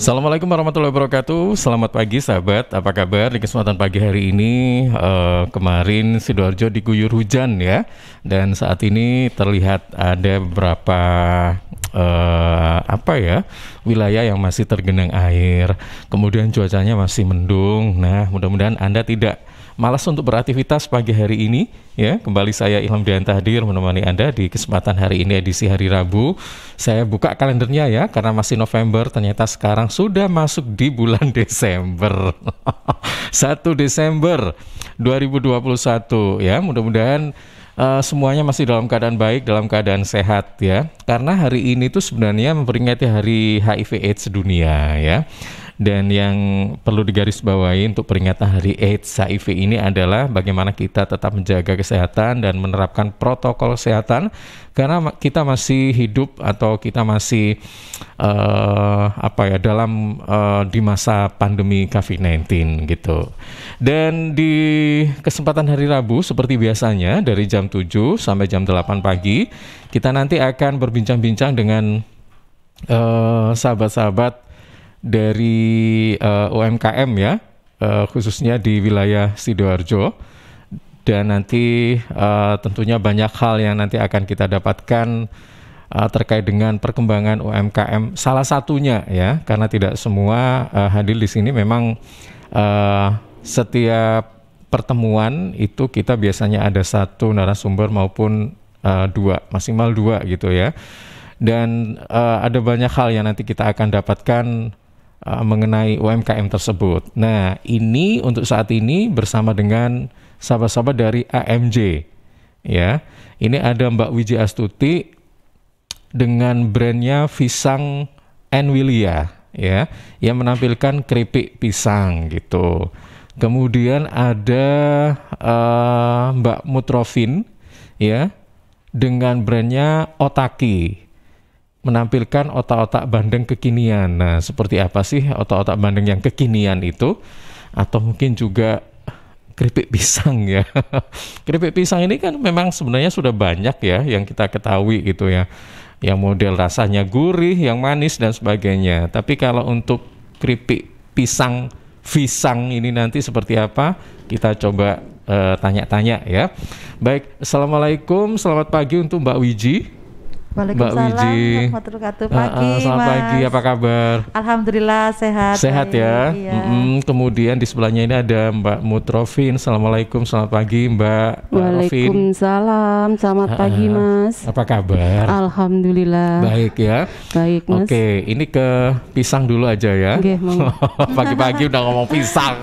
Assalamualaikum warahmatullahi wabarakatuh. Selamat pagi sahabat, apa kabar? Di kesempatan pagi hari ini kemarin Sidoarjo diguyur hujan ya. Dan saat ini terlihat ada beberapa wilayah yang masih tergenang air. Kemudian cuacanya masih mendung. Nah, mudah-mudahan Anda tidak malas untuk beraktivitas pagi hari ini ya. Kembali saya Ilham Dianta hadir menemani Anda di kesempatan hari ini edisi hari Rabu. Saya buka kalendernya ya, karena masih November, ternyata sekarang sudah masuk di bulan Desember. 1 Desember 2021 ya. Mudah-mudahan semuanya masih dalam keadaan baik, dalam keadaan sehat ya. Karena hari ini tuh sebenarnya memperingati hari HIV/AIDS sedunia ya. Dan yang perlu digarisbawahi untuk peringatan Hari AIDS HIV ini adalah bagaimana kita tetap menjaga kesehatan dan menerapkan protokol kesehatan, karena kita masih hidup atau kita masih di masa pandemi COVID-19 gitu. Dan di kesempatan hari Rabu seperti biasanya dari jam 7 sampai jam 8 pagi kita nanti akan berbincang-bincang dengan sahabat-sahabat dari UMKM ya, khususnya di wilayah Sidoarjo. Dan nanti tentunya banyak hal yang nanti akan kita dapatkan terkait dengan perkembangan UMKM. Salah satunya ya, karena tidak semua hadir di sini. Memang setiap pertemuan itu kita biasanya ada satu narasumber maupun maksimal dua gitu ya. Dan ada banyak hal yang nanti kita akan dapatkan mengenai UMKM tersebut. Nah, ini untuk saat ini bersama dengan sahabat-sahabat dari AMJ ya. Ini ada Mbak Wiji Astuti dengan brandnya Pisang and Willia ya, yang menampilkan keripik pisang gitu. Kemudian ada Mbak Mutrofin ya dengan brandnya Otaki, menampilkan otak-otak bandeng kekinian. Nah, seperti apa sih otak-otak bandeng yang kekinian itu? Atau mungkin juga keripik pisang ya. Keripik pisang ini kan memang sebenarnya sudah banyak ya yang kita ketahui gitu ya. Yang model rasanya gurih, yang manis dan sebagainya. Tapi kalau untuk keripik pisang ini nanti seperti apa? Kita coba tanya-tanya ya. Baik, Assalamualaikum, selamat pagi untuk Mbak Wiji. Waalaikumsalam warahmatullahi wabarakatuh. Pagi, selamat Mas. pagi, apa kabar? Alhamdulillah sehat. Sehat ya. Iya. Kemudian di sebelahnya ini ada Mbak Mutrofin. Assalamualaikum, selamat pagi Mbak. Waalaikumsalam, selamat pagi Mas. Apa kabar? Alhamdulillah. Baik ya. Baik Mas. Oke, ini ke pisang dulu aja ya. Oke, Pagi-pagi udah ngomong pisang.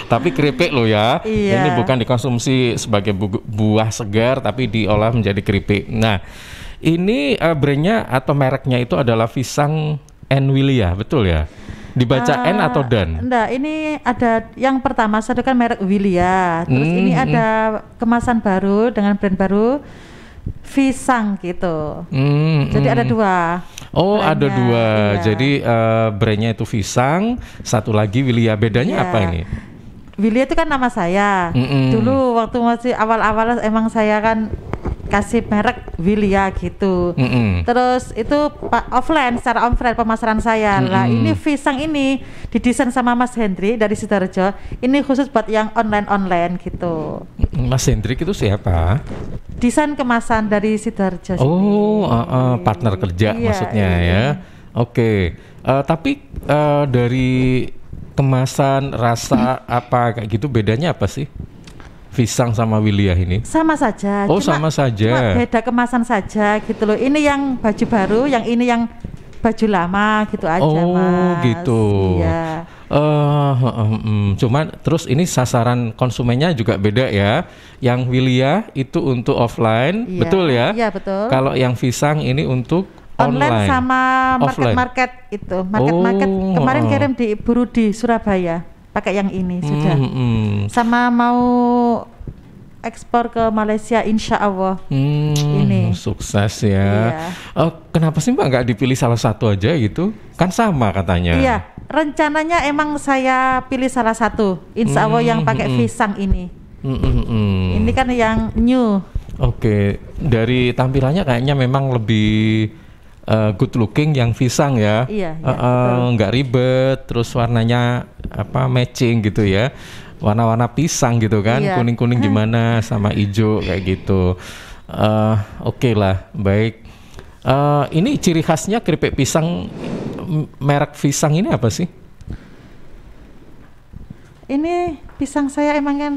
Tapi keripik loh ya. Iya. Ini bukan dikonsumsi sebagai buah segar, tapi diolah menjadi keripik. Nah, ini brandnya atau mereknya itu adalah Pisang and Willia, betul ya? Dibaca N atau Dan? Enggak, ini ada yang pertama satu kan merek Willia. Terus ini ada kemasan baru dengan brand baru Pisang gitu. Jadi ada dua. Oh, brandnya. ada dua. Iya. Jadi brandnya itu Pisang, satu lagi Willia. Bedanya apa ini? Willia itu kan nama saya. Dulu waktu masih awal-awal emang saya kan kasih merek Willia gitu. Terus itu secara offline pemasaran saya. Lah ini Pisang ini didesain sama Mas Hendri dari Sidoarjo. Ini khusus buat yang online gitu. Mas Hendri itu siapa? Desain kemasan dari Sidoarjo. Oh, partner kerja maksudnya ya. Oke. Tapi dari kemasan, rasa apa kayak gitu bedanya apa sih? Pisang sama Willia ini? Sama saja. Oh, sama saja. Cuma beda kemasan saja gitu loh. Ini yang baju baru, yang ini yang baju lama gitu aja, Mas. Oh, gitu. Iya. Cuman terus ini sasaran konsumennya juga beda ya. Yang Willia itu untuk offline, Iya. betul ya? Iya, betul. Kalau yang Pisang ini untuk online sama market itu. Market kemarin kirim buru di Surabaya. Pakai yang ini sudah. Sama mau ekspor ke Malaysia insya Allah. Ini sukses ya. Iya. Kenapa sih Mbak nggak dipilih salah satu aja gitu? Kan sama katanya. Iya, rencananya emang saya pilih salah satu. Insya Allah yang pakai Pisang ini. Ini kan yang new. Oke, dari tampilannya kayaknya memang lebih good looking yang pisang ya. Iya, nggak ribet, terus warnanya matching gitu ya. Warna-warna pisang gitu kan, kuning-kuning gimana sama hijau kayak gitu. Oke lah, baik. Ini ciri khasnya keripik pisang, merek pisang ini apa sih? Ini pisang saya emang kan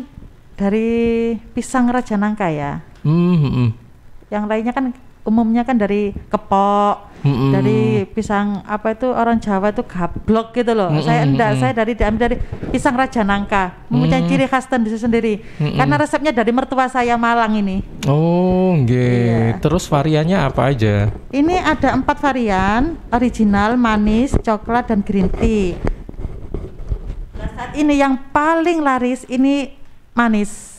dari pisang Raja Nangka ya. Yang lainnya kan umumnya kan dari kepok, dari pisang orang Jawa itu gablok gitu loh. Saya enggak, saya diambil dari pisang Raja Nangka, mempunyai ciri khas sendiri. Karena resepnya dari mertua saya Malang ini. Oh, iya. Terus variannya apa aja? Ini ada 4 varian, original, manis, coklat, dan green tea. Saat ini yang paling laris ini manis.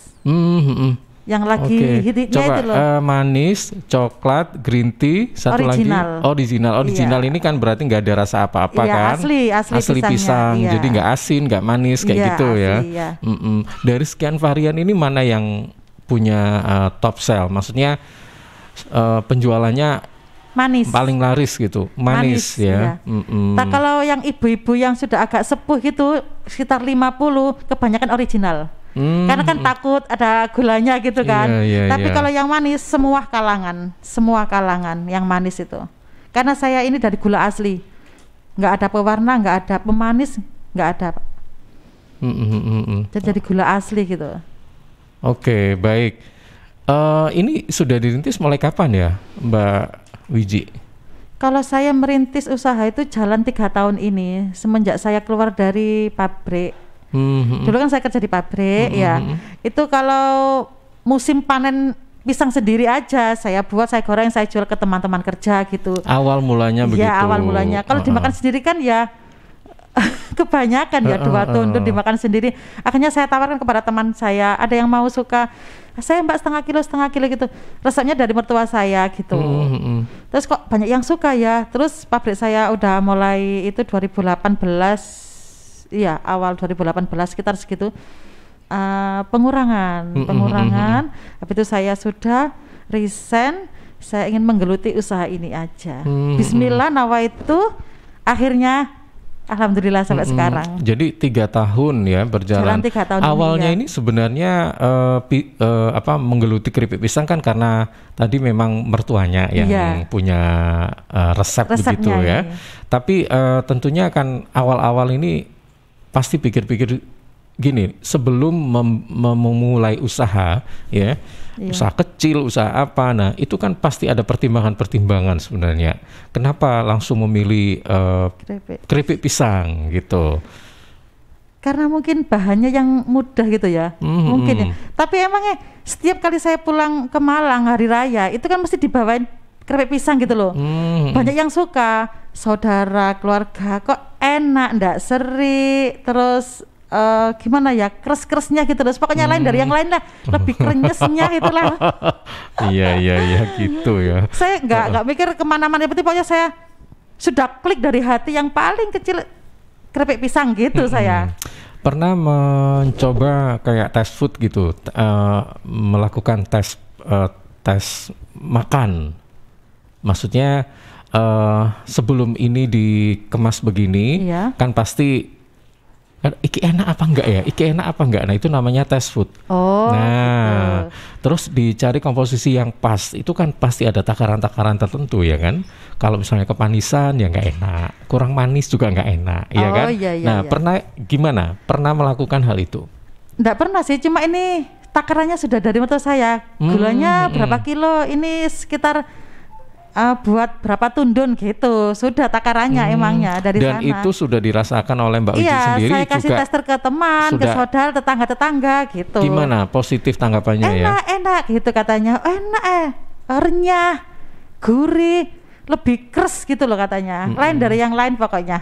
Yang lagi hitnya itu loh. Manis, coklat, green tea, satu original. Lagi original ini kan berarti nggak ada rasa apa-apa kan? Asli pisang. Jadi nggak asin, nggak manis kayak gitu asli, ya. Dari sekian varian ini mana yang punya top sell? Maksudnya penjualannya manis, paling laris gitu, manis ya. Nah, kalau yang ibu-ibu yang sudah agak sepuh gitu sekitar 50 kebanyakan original. Karena kan takut ada gulanya gitu kan. Tapi kalau yang manis semua kalangan yang manis itu. Karena saya ini dari gula asli, nggak ada pewarna, nggak ada pemanis, nggak ada. Jadi gula asli gitu. Oke, baik. Ini sudah dirintis mulai kapan ya, Mbak Wiji? Kalau saya merintis usaha itu jalan 3 tahun ini semenjak saya keluar dari pabrik. Dulu kan saya kerja di pabrik ya. Itu kalau musim panen pisang sendiri aja saya buat, saya goreng, saya jual ke teman-teman kerja gitu. Awal mulanya begitu. Ya awal mulanya. Kalau dimakan sendiri kan ya kebanyakan ya 2 tunduk dimakan sendiri. Akhirnya saya tawarkan kepada teman saya, ada yang mau suka, saya Mbak setengah kilo gitu. Resepnya dari mertua saya gitu. Terus kok banyak yang suka ya. Terus pabrik saya udah mulai itu 2018. Iya, awal 2018 sekitar segitu. Pengurangan. Habis itu saya sudah resign, saya ingin menggeluti usaha ini aja. Bismillah nawaitu, akhirnya alhamdulillah sampai sekarang. Jadi 3 tahun ya berjalan. 3 tahun awalnya ini sebenarnya menggeluti keripik pisang kan karena tadi memang mertuanya yang punya resepnya begitu ya. Tapi tentunya kan awal-awal ini pasti pikir-pikir gini, sebelum memulai usaha ya, usaha kecil, usaha apa, nah itu kan pasti ada pertimbangan-pertimbangan sebenarnya. Kenapa langsung memilih keripik pisang gitu? Karena mungkin bahannya yang mudah gitu ya, mungkin ya. Tapi emangnya setiap kali saya pulang ke Malang hari raya itu kan mesti dibawain keripik pisang gitu loh. Banyak yang suka, saudara, keluarga, kok enak, ndak seri, terus gimana ya, keres-keresnya gitu loh. Pokoknya lain dari yang lain lah, lebih krenyesnya itulah. Iya gitu ya. Saya nggak mikir kemana-mana, pokoknya saya sudah klik dari hati yang paling kecil keripik pisang gitu. Saya pernah mencoba kayak tes food gitu, melakukan tes makan. Maksudnya sebelum ini dikemas begini, kan pasti iki enak apa enggak ya? Iki enak apa enggak? Nah itu namanya test food. Nah, terus dicari komposisi yang pas. Itu kan pasti ada takaran-takaran tertentu ya kan? Kalau misalnya kepanisan ya nggak enak, kurang manis juga nggak enak, ya kan? Nah, pernah gimana? Pernah melakukan hal itu? Nggak pernah sih, cuma ini takarannya sudah dari mertua saya. Gulanya berapa kilo? Ini sekitar buat berapa tundun gitu, sudah takarannya emangnya dari dan sana. Dan itu sudah dirasakan oleh Mbak Wiji sendiri juga. Iya, saya kasih tester ke teman, ke saudara, tetangga-tetangga gitu. Gimana positif tanggapannya ya? Enak gitu katanya, enak renyah, gurih, lebih keras gitu loh katanya, lain dari yang lain pokoknya.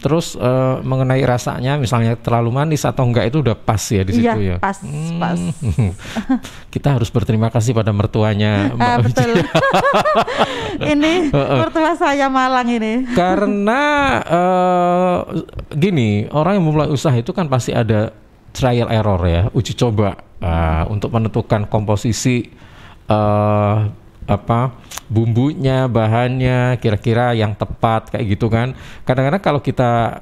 Terus mengenai rasanya, misalnya terlalu manis atau enggak, itu udah pas ya di situ ya? Iya, pas. Kita harus berterima kasih pada mertuanya Mbak betul. Ini mertua saya Malang ini. Karena gini, orang yang memulai usaha itu kan pasti ada trial error ya, uji coba untuk menentukan komposisi bumbunya, bahannya kira-kira yang tepat kayak gitu kan. Kadang-kadang kalau kita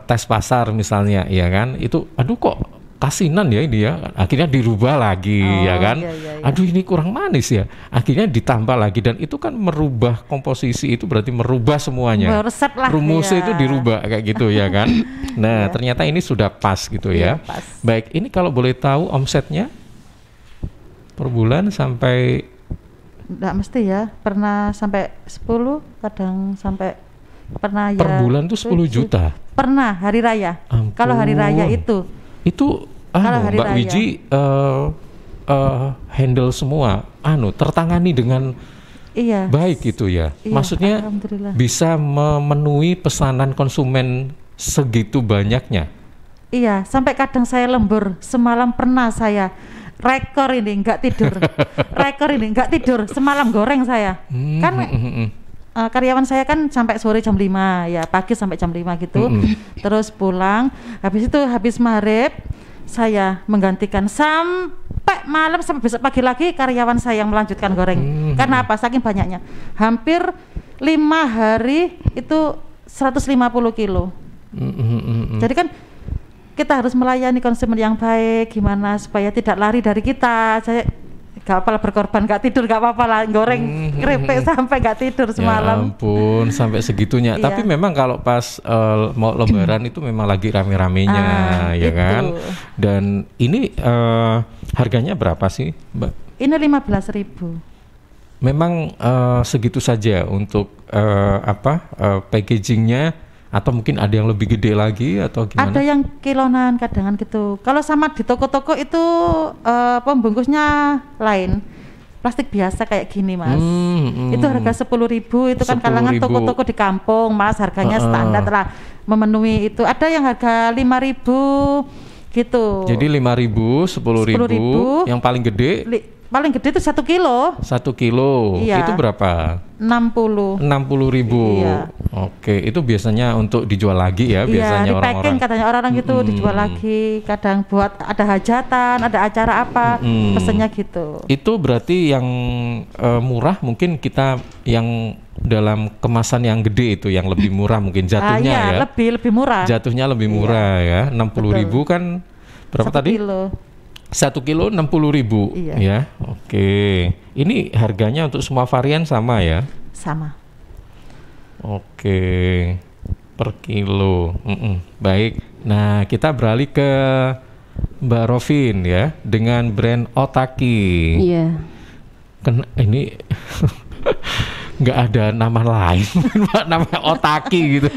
tes pasar misalnya, ya kan, itu aduh kok kasinan ya ini ya, akhirnya dirubah lagi ya kan. Iya. Aduh ini kurang manis ya, akhirnya ditambah lagi, dan itu kan merubah komposisi, itu berarti merubah semuanya. Resep lah, rumusnya itu dirubah kayak gitu ya kan. Nah ternyata ini sudah pas gitu ya. Pas. Baik, ini kalau boleh tahu omsetnya per bulan sampai? Nggak mesti ya, pernah sampai 10, kadang sampai pernah per ya. bulan tuh 10 juta? Pernah hari raya. Ampun. Kalau hari raya itu hari Mbak raya. Wiji handle semua, tertangani dengan baik gitu ya. Iya, Maksudnya alhamdulillah. bisa memenuhi pesanan konsumen segitu banyaknya. Iya, sampai kadang saya lembur. Semalam pernah saya rekor ini nggak tidur semalam goreng saya. Kan karyawan saya kan sampai sore jam 5 ya, pagi sampai jam 5 gitu. Terus pulang, habis maghrib saya menggantikan sampai malam, sampai besok pagi lagi karyawan saya yang melanjutkan goreng. Karena apa? Saking banyaknya. Hampir 5 hari itu 150 kilo. Jadi kan kita harus melayani konsumen yang baik, gimana supaya tidak lari dari kita. Saya gak apa-apa berkorban, gak tidur gak apa-apa lah, goreng keripik sampai gak tidur semalam. Ya ampun, sampai segitunya. Iya. Tapi memang kalau pas mau lebaran itu memang lagi rame-ramenya, ya itu. kan. Dan ini harganya berapa sih, Mbak? Ini 15.000. Memang segitu saja untuk packagingnya, atau mungkin ada yang lebih gede lagi atau gimana? Ada yang kilonan kadangan gitu. Kalau sama di toko-toko itu pembungkusnya lain, plastik biasa kayak gini mas. Itu harga 10.000. Itu kan kalangan toko-toko di kampung mas, harganya standar lah, memenuhi itu. Ada yang harga 5.000 gitu. Jadi 5.000, 10.000. Yang paling gede? Paling gede itu 1 kilo. 1 kilo. Iya. Itu berapa? 60.000. Iya. Oke, itu biasanya untuk dijual lagi ya, biasanya orang-orang. Iya, di-packing katanya orang-orang gitu, dijual lagi. Kadang buat ada hajatan, ada acara apa, pesennya gitu. Itu berarti yang murah mungkin kita yang dalam kemasan yang gede itu yang lebih murah mungkin jatuhnya ya. Lebih murah. Jatuhnya lebih murah ya. 60.000 kan berapa 1 tadi? 1 kilo 60.000 ya. Oke. Ini harganya untuk semua varian sama ya? Sama. Oke. Per kilo. Baik. Nah, kita beralih ke Mbak Rovin ya, dengan brand Otaki. Iya. Ini nggak ada nama lain, namanya Otaki gitu.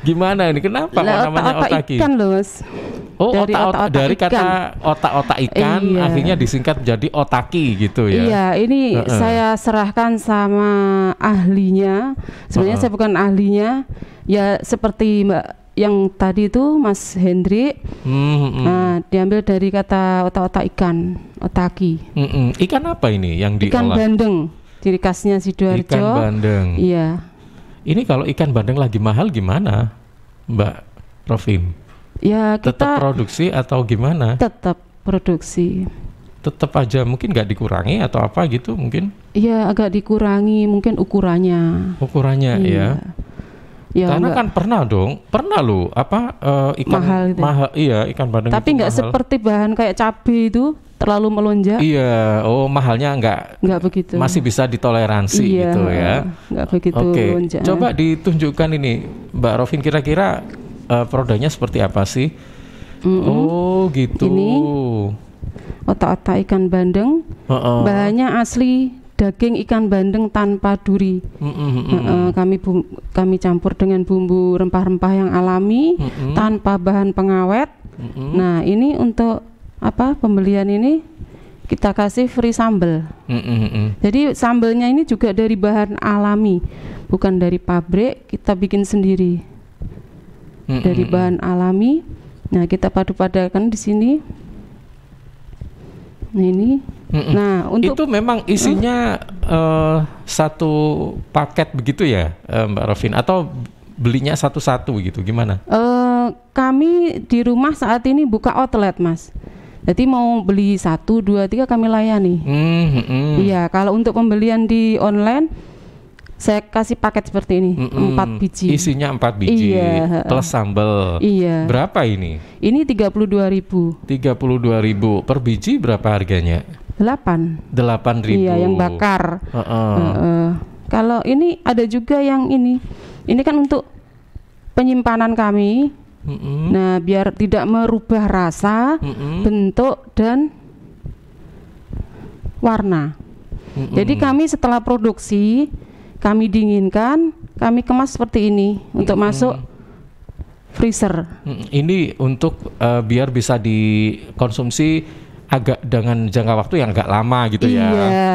Gimana ini? Kenapa kok namanya Otaki? Ikan loh mas. Oh, dari kata otak-otak ikan, akhirnya disingkat jadi Otaki gitu ya? Iya, ini saya serahkan sama ahlinya. Sebenarnya saya bukan ahlinya, ya seperti Mbak yang tadi itu Mas Hendri. Nah, diambil dari kata otak-otak ikan, Otaki. Ikan apa ini yang diolah? Ikan bandeng, ciri khasnya Sidoarjo. Ikan bandeng. Iya. Ini kalau ikan bandeng lagi mahal gimana, Mbak Rovin? Ya, kita tetap produksi atau gimana? Tetap produksi. Tetap aja mungkin nggak dikurangi atau apa gitu mungkin? Iya, agak dikurangi mungkin ukurannya. Ukurannya ya. Ya karena kan pernah loh ikan mahal, iya ikan bandeng. Tapi nggak seperti bahan kayak cabai itu terlalu melonjak. Iya, mahalnya nggak begitu. Masih bisa ditoleransi gitu ya. Nggak begitu melonjak. Coba ditunjukkan ini Mbak Rovin, kira-kira produknya seperti apa sih? Oh gitu. Ini otak-otak ikan bandeng. Bahannya asli daging ikan bandeng tanpa duri. Kami campur dengan bumbu rempah-rempah yang alami, tanpa bahan pengawet. Nah ini untuk pembelian ini kita kasih free sambal. Jadi sambalnya ini juga dari bahan alami, bukan dari pabrik, kita bikin sendiri. Dari bahan alami. Nah, kita padu-padakan di sini. Nah, ini. Nah, untuk itu memang isinya satu paket begitu ya, Mbak Rovin, atau belinya satu-satu gitu, gimana? Kami di rumah saat ini buka outlet, Mas. Jadi mau beli 1, 2, 3 kami layani. Iya, kalau untuk pembelian di online saya kasih paket seperti ini, 4 biji. Isinya 4 biji, iya, plus sambal. Iya. Berapa ini? Ini 32.000. 32.000 per biji berapa harganya? 8.000. Iya, yang bakar. Kalau ini ada juga yang ini kan untuk penyimpanan kami. Nah, biar tidak merubah rasa, bentuk dan warna. Jadi kami setelah produksi, kami dinginkan, kami kemas seperti ini untuk masuk freezer. Ini untuk biar bisa dikonsumsi agak dengan jangka waktu yang agak lama gitu ya. Iya.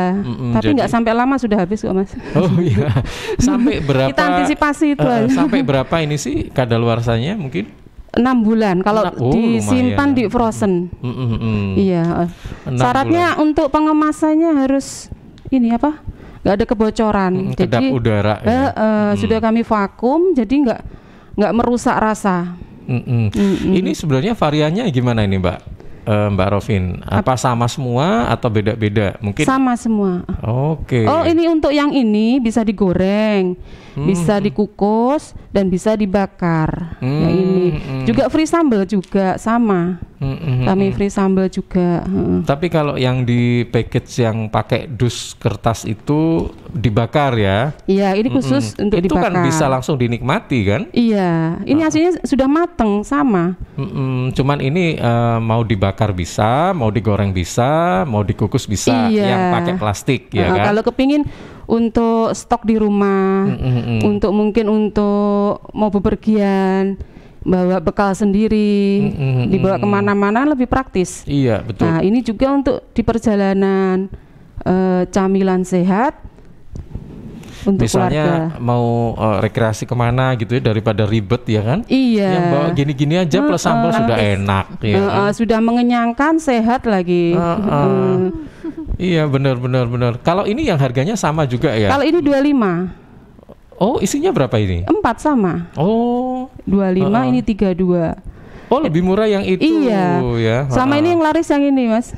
Tapi nggak sampai lama sudah habis kok, Mas. Oh iya. Sampai berapa? Kita antisipasi itu aja. Sampai berapa ini sih kadaluarsanya mungkin? 6 bulan kalau disimpan di frozen. Iya. Syaratnya bulan. Untuk pengemasannya harus ini apa? Nggak ada kebocoran. Kedap jadi udara. Sudah kami vakum, jadi nggak merusak rasa. Ini sebenarnya variannya gimana ini, Mbak Rovin? Apa sama semua atau beda-beda? Mungkin sama semua. Oke. Oh, ini untuk yang ini bisa digoreng, bisa dikukus dan bisa dibakar. Yang ini juga free sambal juga sama. Kami free sambal juga. Tapi kalau yang di package yang pakai dus kertas itu dibakar ya? Iya, ini khusus untuk itu dibakar. Itu kan bisa langsung dinikmati kan? Iya, ini hasilnya sudah mateng sama. Cuman ini mau dibakar bisa, mau digoreng bisa, mau dikukus bisa. Iya. Yang pakai plastik ya kan? Kalau kepingin untuk stok di rumah, untuk mungkin untuk mau bepergian, bawa bekal sendiri, dibawa kemana-mana lebih praktis. Iya, betul. Nah, ini juga untuk di perjalanan camilan sehat untuk misalnya keluarga. Mau rekreasi kemana gitu ya, daripada ribet ya kan? Iya. Yang bawa gini-gini aja plus sambal sudah enak ya kan? Sudah mengenyangkan, sehat lagi. Iya, benar. Kalau ini yang harganya sama juga ya? Kalau ini 25. Oh, isinya berapa ini? 4 sama. Oh, 25, ini 32. Oh, lebih murah yang itu. Iya. Ya. Sama ini yang laris yang ini, Mas.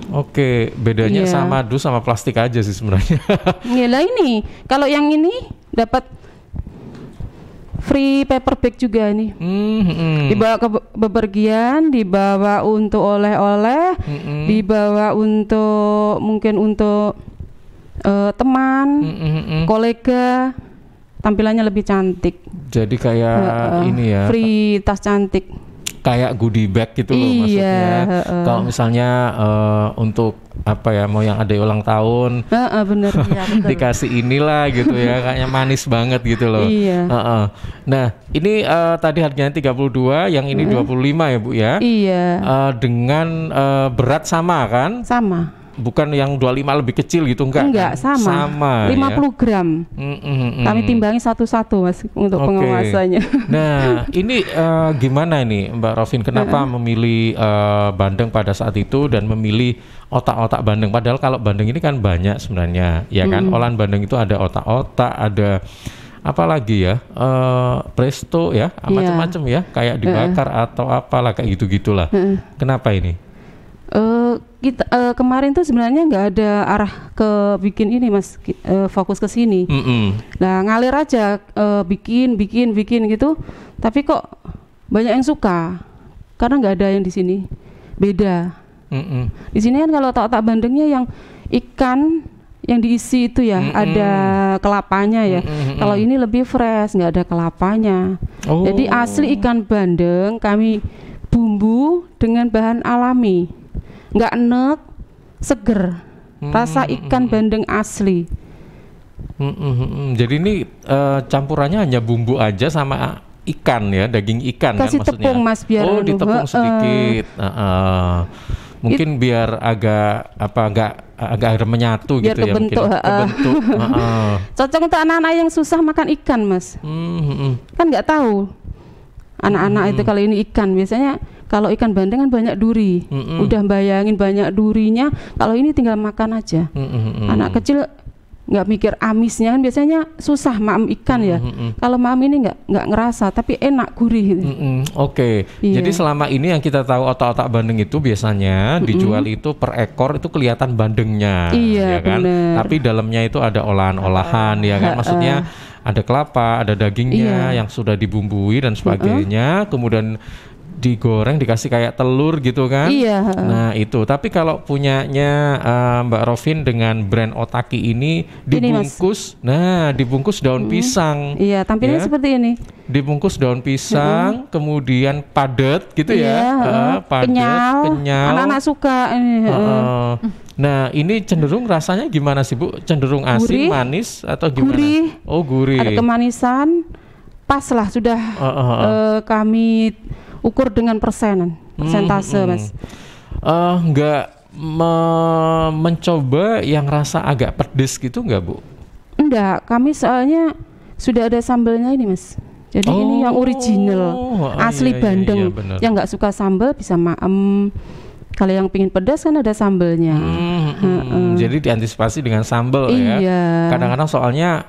Oke, bedanya sama dus sama plastik aja sih sebenarnya. Iya lah ini. Kalau yang ini dapat free paper bag juga nih. Dibawa ke bepergian, dibawa untuk oleh-oleh, dibawa untuk mungkin untuk teman, kolega, tampilannya lebih cantik. Jadi kayak ini ya. Free tas cantik. Kayak goodie bag gitu loh maksudnya. Kalau misalnya untuk apa ya, mau yang ada ulang tahun, bener. Ya, dikasih inilah gitu ya, kayaknya manis banget gitu loh. Iya. Nah, ini tadi harganya 32, yang ini 25 ya Bu ya. Iya. Dengan berat sama kan? Sama. Bukan yang 25 lebih kecil gitu, enggak? Enggak, kan? sama 50 ya? Gram. Kami timbangi satu-satu, Mas, untuk pengawasannya. Nah, ini gimana ini Mbak Rovin, kenapa memilih bandeng pada saat itu dan memilih otak-otak bandeng? Padahal kalau bandeng ini kan banyak sebenarnya, ya kan? Olahan bandeng itu ada otak-otak, ada apa lagi ya, presto ya, macam-macam ya, kayak dibakar atau apalah kayak gitu-gitulah. Kenapa ini? Kita kemarin tuh sebenarnya nggak ada arah ke bikin ini, Mas, fokus ke sini. Nah, ngalir aja, bikin gitu. Tapi kok banyak yang suka karena nggak ada yang di sini beda. Di sini kan kalau otak-otak bandengnya yang ikan yang diisi itu ya, ada kelapanya ya. Kalau ini lebih fresh, nggak ada kelapanya. Jadi asli ikan bandeng kami bumbu dengan bahan alami. Nggak enek, seger, rasa ikan bandeng asli. Jadi ini campurannya hanya bumbu aja sama ikan ya, daging ikan kasih kan maksudnya? Tepung, Mas, biar ditepung sedikit. Mungkin biar agak menyatu biar gitu kebentuk, ya, kebentuk. Cocok untuk anak-anak yang susah makan ikan, Mas. Kan nggak tahu anak-anak itu kalau ini ikan, biasanya kalau ikan bandeng kan banyak duri. Udah bayangin banyak durinya, kalau ini tinggal makan aja. Anak kecil nggak mikir amisnya kan biasanya susah maem ikan ya. Kalau maem ini nggak ngerasa tapi enak gurih gitu. Oke. Iya. Jadi selama ini yang kita tahu otak-otak bandeng itu biasanya dijual itu per ekor itu kelihatan bandengnya, Iya, ya kan? bener. Tapi dalamnya itu ada olahan-olahan, ya kan? Maksudnya ada kelapa, ada dagingnya yang sudah dibumbui dan sebagainya, kemudian digoreng dikasih kayak telur gitu kan. Iya. Nah itu, tapi kalau punyanya Mbak Rovin dengan brand Otaki ini dibungkus, dibungkus daun pisang. Iya, tampilannya seperti ini. Dibungkus daun pisang, kemudian padat gitu ya, padat, kenyal. Anak-anak suka ini. Nah ini cenderung rasanya gimana sih Bu? Cenderung asin, gurih, manis atau gimana? Gurih. Oh gurih. Ada kemanisan, pas lah sudah kami ukur dengan persentase Mas. Nggak mencoba yang rasa agak pedes gitu nggak Bu? Enggak, kami soalnya sudah ada sambelnya ini Mas. Jadi ini yang original, asli Bandeng. Yang nggak suka sambal bisa maem. Kalau yang pingin pedas kan ada sambelnya. Jadi diantisipasi dengan sambal ya. Kadang-kadang soalnya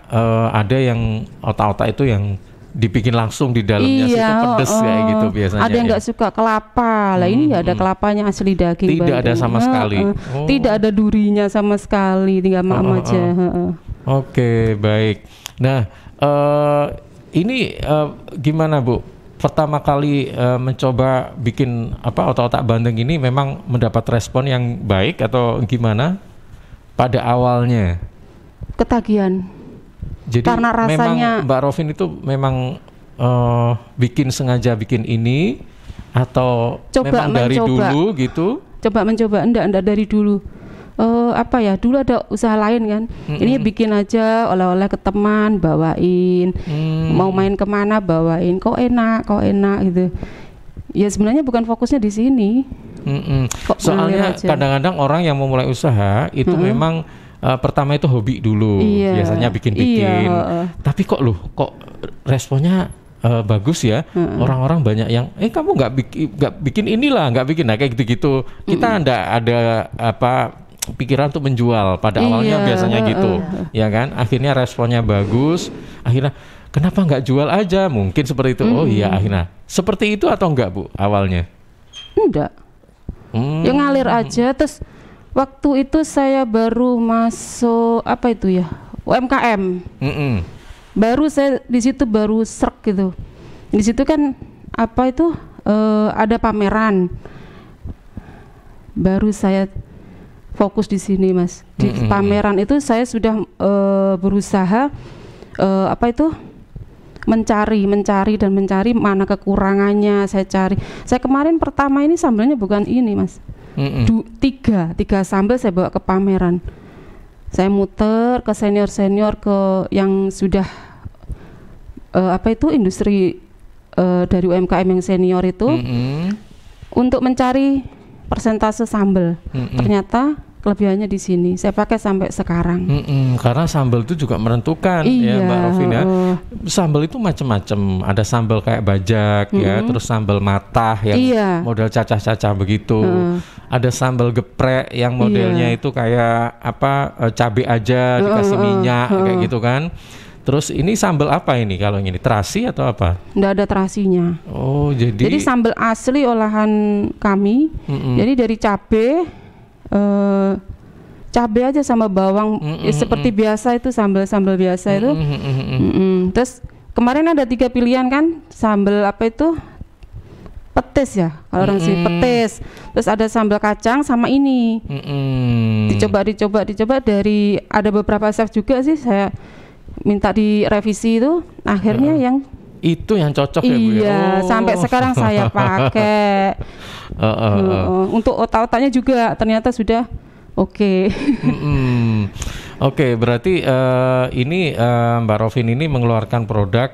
ada yang otak-otak itu yang dibikin langsung di dalamnya situ pedes kayak gitu biasanya. Ada yang nggak suka kelapa, lah ini nggak ada kelapanya, asli daging. Tidak ada sama sekali. Tidak ada durinya sama sekali, tinggal maem aja. Oke, baik. Nah, ini gimana Bu? Pertama kali mencoba bikin otak-otak bandeng ini memang mendapat respon yang baik atau gimana pada awalnya? Ketagihan. Jadi karena rasanya memang Mbak Rovin itu memang sengaja bikin ini atau memang dari dulu gitu? Coba mencoba, enggak dari dulu. Dulu ada usaha lain kan. Ini bikin aja oleh-oleh ke teman, bawain. Mau main kemana bawain. Kok enak gitu. Ya sebenarnya bukan fokusnya di sini. Soalnya kadang-kadang orang yang mau mulai usaha itu memang pertama itu hobi dulu, biasanya bikin-bikin. Tapi kok responnya bagus ya. Orang-orang banyak yang kamu nggak bikin inilah, nggak bikin kayak gitu-gitu. Kita nggak ada pikiran untuk menjual pada awalnya biasanya gitu, ya kan? Akhirnya responnya bagus. Akhirnya kenapa nggak jual aja? Mungkin seperti itu. Oh iya, akhirnya seperti itu atau enggak Bu awalnya? Enggak. Ya ngalir aja. Terus waktu itu saya baru masuk UMKM. Baru saya di situ baru srek gitu. Di situ kan ada pameran. Baru saya fokus di sini Mas. Di pameran itu saya sudah berusaha mencari mana kekurangannya. Saya kemarin pertama ini sambelnya bukan ini Mas. Tiga sambal saya bawa ke pameran. Saya muter ke senior ke yang sudah industri dari UMKM yang senior itu untuk mencari persentase sambal. Ternyata kelebihannya di sini. Saya pakai sampai sekarang. Karena sambal itu juga menentukan ya Mbak Rovin ya. Sambal itu macam-macam. Ada sambal kayak bajak ya, terus sambal matah yang model cacah-cacah begitu. Ada sambal geprek yang modelnya itu kayak cabai aja dikasih minyak kayak gitu kan. Terus ini sambal apa ini kalau ini? Terasi atau apa? Nggak ada terasinya. Oh, jadi sambal asli olahan kami. Jadi dari cabai aja sama bawang seperti biasa itu sambal biasa itu. Terus kemarin ada 3 pilihan kan, sambal petis ya kalau orang sini petis. Terus ada sambal kacang sama ini. Dicoba dari ada beberapa chef juga sih, saya minta direvisi itu. Akhirnya yang itu yang cocok ya Bu ya. Sampai sekarang saya pakai. Untuk otak-otaknya juga ternyata sudah oke. Oke, berarti ini Mbak Rovin ini mengeluarkan produk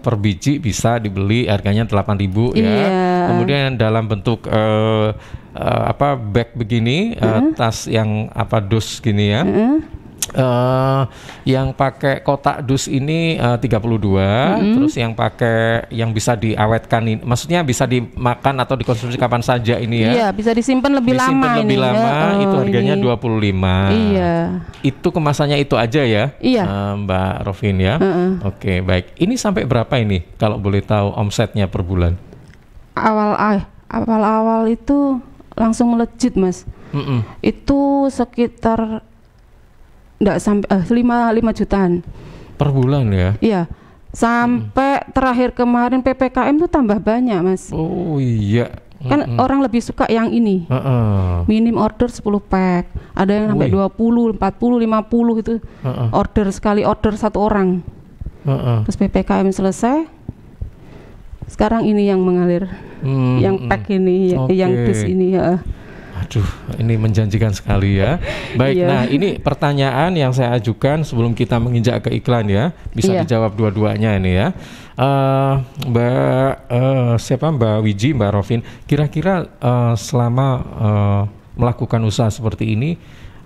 per biji bisa dibeli harganya 8.000 ya. Kemudian dalam bentuk bag begini, tas yang dos gini ya. Yang pakai kotak dus ini 32, terus yang pakai yang bisa diawetkan ini, maksudnya bisa dimakan atau dikonsumsi kapan saja ini ya. Iya, bisa disimpan lebih lama lebih ini. lama, itu harganya 25. Iya. Itu kemasannya itu aja ya, Iya. Mbak Rovin ya. Oke, baik. Ini sampai berapa ini kalau boleh tahu omsetnya per bulan? Awal-awal itu langsung melejit, Mas. Itu sekitar enggak sampai 5 jutaan per bulan ya. Iya. Sampai terakhir kemarin PPKM tuh tambah banyak, Mas. Oh iya. Kan orang lebih suka yang ini. Minim order 10 pack. Ada yang sampai 20, 40, 50 itu. Order satu orang. Terus PPKM selesai. Sekarang ini yang mengalir. Yang pack ini, yang dus ini ya. Aduh, ini menjanjikan sekali ya. Baik, nah ini pertanyaan yang saya ajukan sebelum kita menginjak ke iklan ya. Bisa dijawab dua-duanya ini ya. Mbak Wiji, Mbak Rovin, kira-kira selama melakukan usaha seperti ini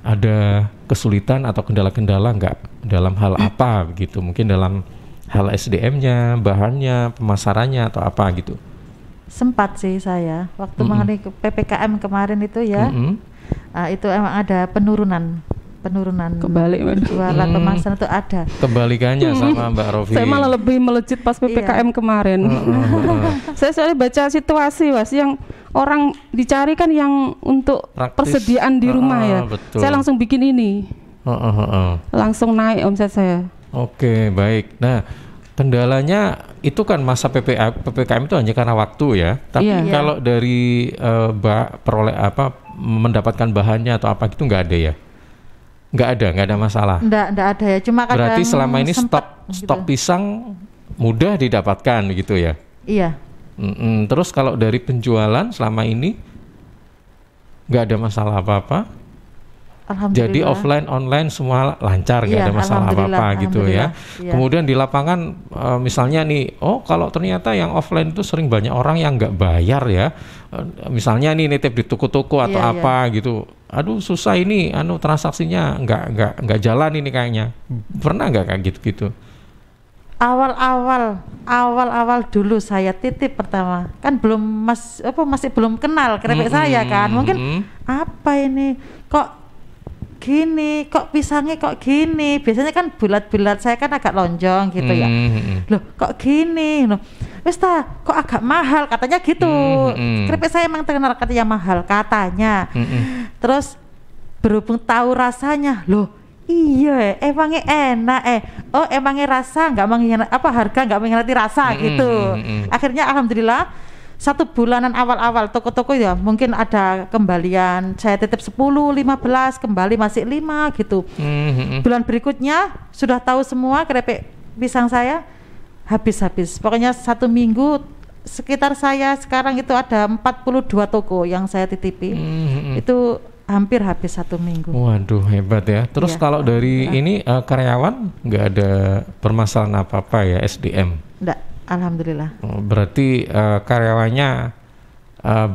ada kesulitan atau kendala-kendala nggak dalam hal apa gitu? Mungkin dalam hal SDM-nya, bahannya, pemasarannya atau apa gitu? Sempat sih saya waktu mengenai PPKM kemarin itu ya, itu emang ada penurunan kebalik jualan pemasaran itu ada. Kebalikannya sama Mbak Rofi. Saya malah lebih melejit pas PPKM kemarin. Saya soalnya baca situasi, Mas, yang orang dicari kan yang untuk praktis, persediaan di rumah ya. Betul. Saya langsung bikin ini, langsung naik omset saya. Oke, baik. Nah, kendalanya itu kan masa PPKM itu hanya karena waktu ya. Tapi kalau dari mendapatkan bahannya atau apa gitu nggak ada ya? Nggak ada masalah. Nggak ada ya. Cuma kadang berarti selama ini stok pisang mudah didapatkan gitu ya? Iya. Terus kalau dari penjualan selama ini nggak ada masalah apa-apa? Jadi offline online semua lancar, nggak ada masalah apa-apa gitu ya. Kemudian di lapangan misalnya nih, kalau ternyata yang offline itu sering banyak orang yang nggak bayar ya. Misalnya nih nitip di toko-toko atau apa gitu. Aduh susah ini, transaksinya nggak jalan ini kayaknya. Pernah nggak kayak gitu-gitu? Awal dulu saya titip pertama kan masih belum kenal keripik saya kan. Mungkin apa ini kok gini, kok pisangnya kok gini, biasanya kan bulat-bulat, saya kan agak lonjong gitu ya. Loh kok gini, loh wis kok agak mahal katanya gitu. Keripik saya emang terkenal katanya mahal katanya. Terus berhubung tahu rasanya, loh iya emangnya enak emangnya rasa nggak mengkhianati harga nggak mengkhianati rasa gitu. Akhirnya alhamdulillah 1 bulanan awal-awal toko-toko ya mungkin ada kembalian, saya titip 10, 15 kembali masih 5 gitu. Bulan berikutnya sudah tahu semua keripik pisang saya habis. Pokoknya 1 minggu sekitar saya sekarang itu ada 42 toko yang saya titipi. Itu hampir habis 1 minggu. Waduh hebat ya. Terus kalau dari ini karyawan nggak ada permasalahan apa-apa ya SDM? Enggak. Alhamdulillah. Berarti karyawannya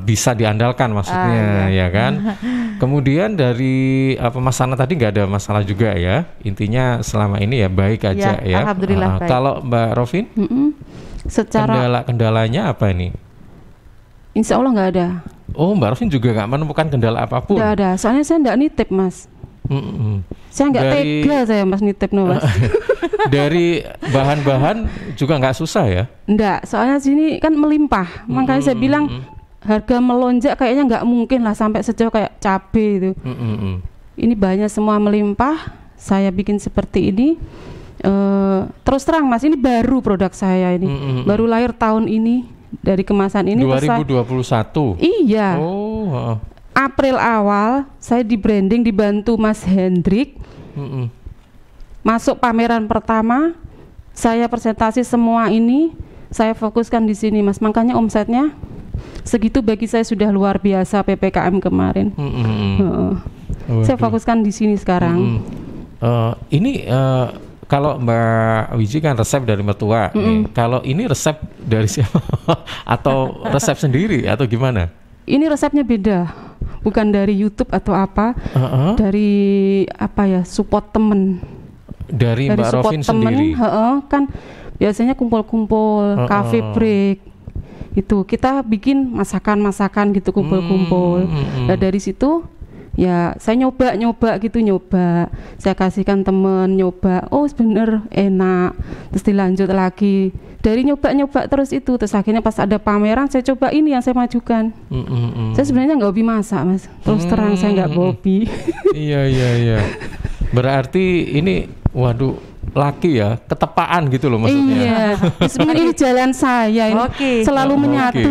bisa diandalkan maksudnya ya kan. Kemudian dari pemasaran tadi nggak ada masalah juga ya. Intinya selama ini ya baik aja ya. Alhamdulillah baik. Kalau Mbak Rovin, secara kendalanya apa ini? Insya Allah nggak ada. Oh Mbak Rovin juga nggak menemukan kendala apapun? Nggak ada. Soalnya saya nggak nitip Mas. Saya nggak tega saya Mas nitip Mas. Dari bahan-bahan juga nggak susah ya? Nggak, soalnya sini kan melimpah. Makanya saya bilang harga melonjak kayaknya nggak mungkin lah sampai sejauh kayak cabai itu. Ini banyak semua melimpah. Saya bikin seperti ini. Terus terang Mas, ini baru produk saya ini. Baru lahir tahun ini dari kemasan ini. 2021? Iya. April awal saya di branding dibantu Mas Hendrik. Masuk pameran pertama, saya presentasi semua ini, saya fokuskan di sini Mas. Makanya omsetnya segitu bagi saya sudah luar biasa PPKM kemarin. Saya fokuskan di sini sekarang. Ini kalau Mbak Wiji kan resep dari mertua. Kalau ini resep dari siapa? Atau resep sendiri atau gimana? Ini resepnya beda. bukan dari YouTube atau apa, dari apa ya, support temen. Dari Mbak Rovin sendiri. Kan biasanya kumpul-kumpul, cafe break. Itu kita bikin masakan gitu, kumpul-kumpul. Nah dari situ ya saya nyoba gitu, saya kasihkan temen nyoba, oh bener enak, terus dilanjut lagi dari nyoba terus itu, terus akhirnya pas ada pameran saya coba ini yang saya majukan. Saya sebenarnya nggak hobi masak Mas, terus terang saya nggak hobi. Iya. Berarti ini waduh laki ya, ketepaan gitu loh maksudnya. Iya, sebenarnya ini jalan saya ini selalu menyatu.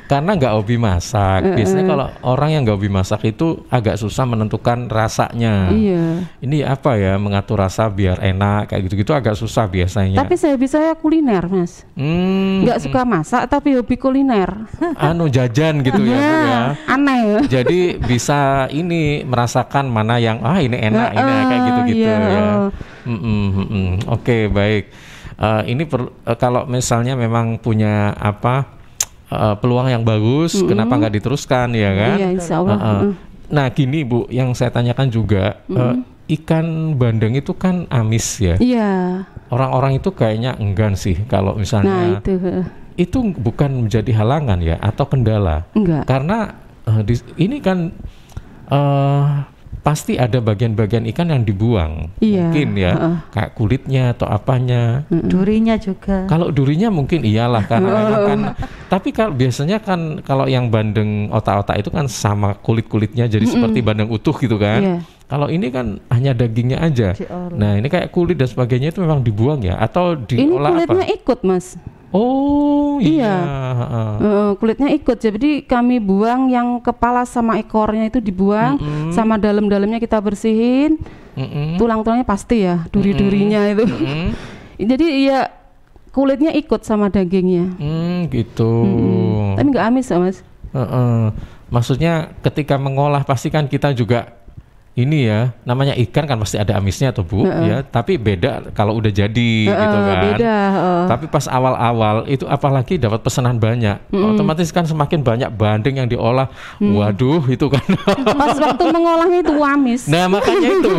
Karena nggak hobi masak. Biasanya kalau orang yang nggak hobi masak itu agak susah menentukan rasanya. Iya. Ini apa ya, mengatur rasa biar enak kayak gitu-gitu agak susah biasanya. Tapi saya bisa kuliner Mas. Nggak suka masak tapi hobi kuliner. Jajan gitu ya Bu ya. Aneh. Jadi bisa ini merasakan mana yang ini enak ini kayak gitu-gitu ya. Oke, baik. Ini kalau misalnya memang punya peluang yang bagus, kenapa nggak diteruskan ya kan? Iya, insya Allah. Nah gini Bu, yang saya tanyakan juga, ikan bandeng itu kan amis ya? Iya. Orang-orang itu kayaknya enggan sih kalau misalnya. Nah itu bukan menjadi halangan ya atau kendala? Enggak. Karena ini kan pasti ada bagian-bagian ikan yang dibuang, mungkin ya, kayak kulitnya atau apanya. Durinya juga. Kalau durinya mungkin iyalah karena memang kan. Tapi kalau biasanya kan kalau yang bandeng otak-otak itu kan sama kulit-kulitnya, jadi seperti bandeng utuh gitu kan. Kalau ini kan hanya dagingnya aja. Nah ini kayak kulit dan sebagainya itu memang dibuang ya atau diolah apa? Ini kulitnya ikut Mas. Oh iya. Kulitnya ikut, jadi kami buang yang kepala sama ekornya itu dibuang, sama dalam-dalamnya kita bersihin, tulang-tulangnya pasti ya, duri-durinya itu. Jadi ya kulitnya ikut sama dagingnya. Gitu. Tapi nggak amis ya Mas. Maksudnya ketika mengolah pasti kan kita juga ini ya, namanya ikan kan pasti ada amisnya tuh Bu, ya. Tapi beda kalau udah jadi gitu kan. Beda. Tapi pas awal-awal itu apalagi dapat pesanan banyak, otomatis kan semakin banyak bandeng yang diolah. Waduh, itu kan. Pas waktu mengolahnya itu amis. Nah makanya itu,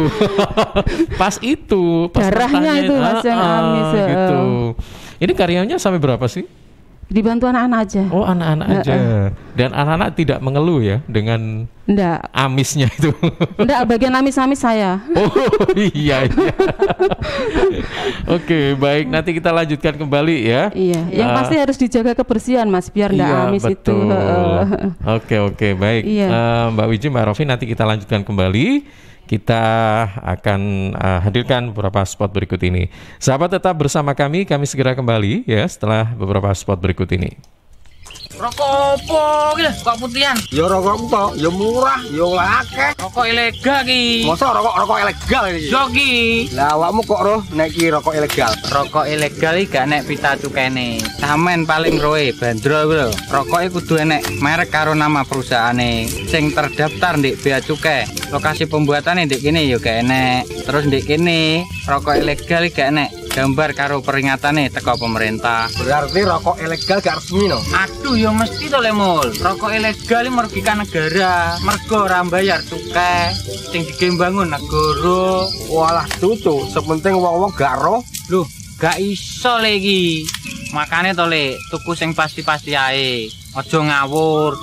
pas darahnya itu Mas yang amis. Gitu. Ini karyanya sampai berapa sih? Dibantu anak-anak aja. Oh anak-anak aja. Dan anak-anak tidak mengeluh ya dengan amisnya itu. Enggak, bagian amis-amis saya. Oh iya. Oke, baik, nanti kita lanjutkan kembali ya. Iya, yang pasti harus dijaga kebersihan Mas, biar enggak amis betul. itu. Oke, baik. Iya. Mbak Wiji, Mbak Rovin, nanti kita lanjutkan kembali. Kita akan hadirkan beberapa spot berikut ini. Sahabat tetap bersama kami segera kembali ya setelah beberapa spot berikut ini. Rokok opo iki kok putihan? Ya rokok kok, ya murah, ya akeh. Rokok ilegal ki. Masa rokok ilegal iki? Yo ki. Lah awakmu kok roh nek iki rokok ilegal? Rokok ilegal iki gak nek pita cukene. Samen paling roe bandrol kuwi lho. Rokoke kudu enek merek karo nama perusahaane sing terdaftar ndek bea cukai. Lokasi pembuatane ndek kene ya gak enek. Terus ndek kene rokok ilegal iki gak enek gambar karo peringatane teko pemerintah. Berarti rokok ilegal gak resmi no? Aduh ya mesti to Lemul. Rokok ilegal merugikan negara. Mergo ora mbayar cukai sing digembangun negara. Walah cucu, sepenting wong-wong gak roh. Loh, gak iso lagi. Makane to Le, tuku sing pasti-pasti ae. Aja ngawur.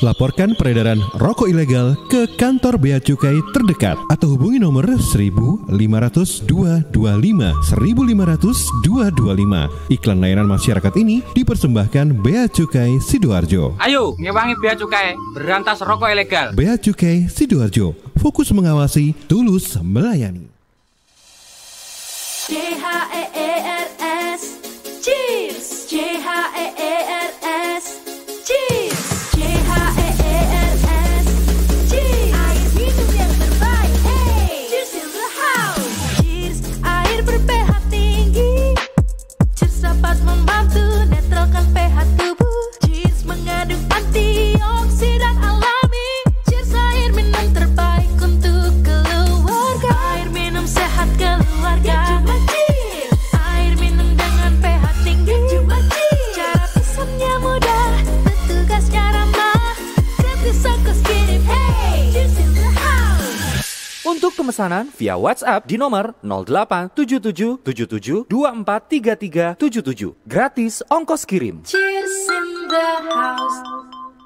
Laporkan peredaran rokok ilegal ke kantor Bea Cukai terdekat atau hubungi nomor 1.500 225 1.500 225. Iklan layanan masyarakat ini dipersembahkan Bea Cukai Sidoarjo. Ayo, ngewangi Bea Cukai, berantas rokok ilegal. Bea Cukai Sidoarjo, fokus mengawasi, tulus melayani. CHEERS, cheers. CHEERS, cheers. CHEERS, cheers. Air minum yang terbaik, hey. Cheers in the house. Cheers, air ber-pH tinggi. Cheers dapat membantu netralkan pH tubuh. Cheers mengandung antioksidan alami. Cheers, air minum terbaik untuk keluarga. Air minum sehat keluarga. Cuma cheers. Air minum dengan pH tinggi. Cuma cheers. Cara pesannya mudah, petugasnya ramah. pemesanan via WhatsApp di nomor 087777243377. Gratis ongkos kirim. Cheers in the house.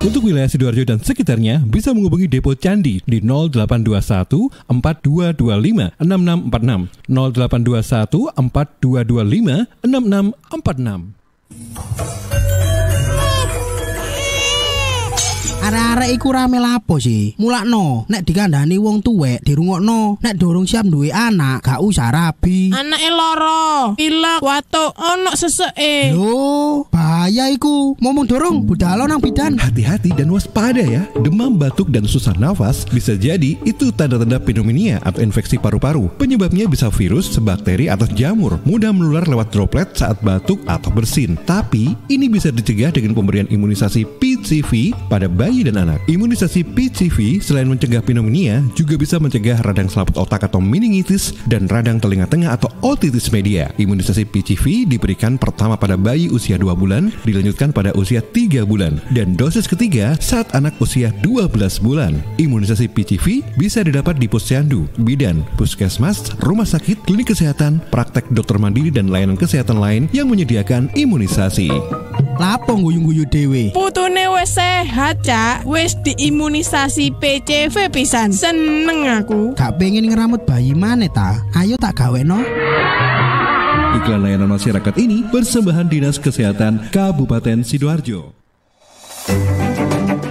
Untuk wilayah Sidoarjo dan sekitarnya bisa menghubungi Depo Candi di 0821 4225 6646 0821 4225 6646. Arek-arek iku rame lapo sih? Mulakno, nek dikandani wong tuwek dirungokno, nek durung siap duwe anak, gak usah rabi. Anake loro, pilek, watuk, ono seseke. Loh, bahaya iku. Momong dorong budal nang bidan. Hati-hati dan waspada ya. Demam, batuk, dan susah nafas bisa jadi itu tanda-tanda pneumonia atau infeksi paru-paru. Penyebabnya bisa virus, bakteri, atau jamur. Mudah menular lewat droplet saat batuk atau bersin. Tapi ini bisa dicegah dengan pemberian imunisasi PCV pada bayi dan anak. Imunisasi PCV selain mencegah pneumonia juga bisa mencegah radang selaput otak atau meningitis dan radang telinga tengah atau otitis media. Imunisasi PCV diberikan pertama pada bayi usia 2 bulan, dilanjutkan pada usia 3 bulan, dan dosis ketiga saat anak usia 12 bulan. Imunisasi PCV bisa didapat di posyandu, bidan, puskesmas, rumah sakit, klinik kesehatan, praktek dokter mandiri, dan layanan kesehatan lain yang menyediakan imunisasi. Lapo guyu-guyu dewe? Putune wis sehat, Cak. Wis diimunisasi PCV pisan. Seneng aku. Gak pengen ngeramut bayi maneh ta? Ayo tak gaweno. Iklan layanan masyarakat ini persembahan Dinas Kesehatan Kabupaten Sidoarjo.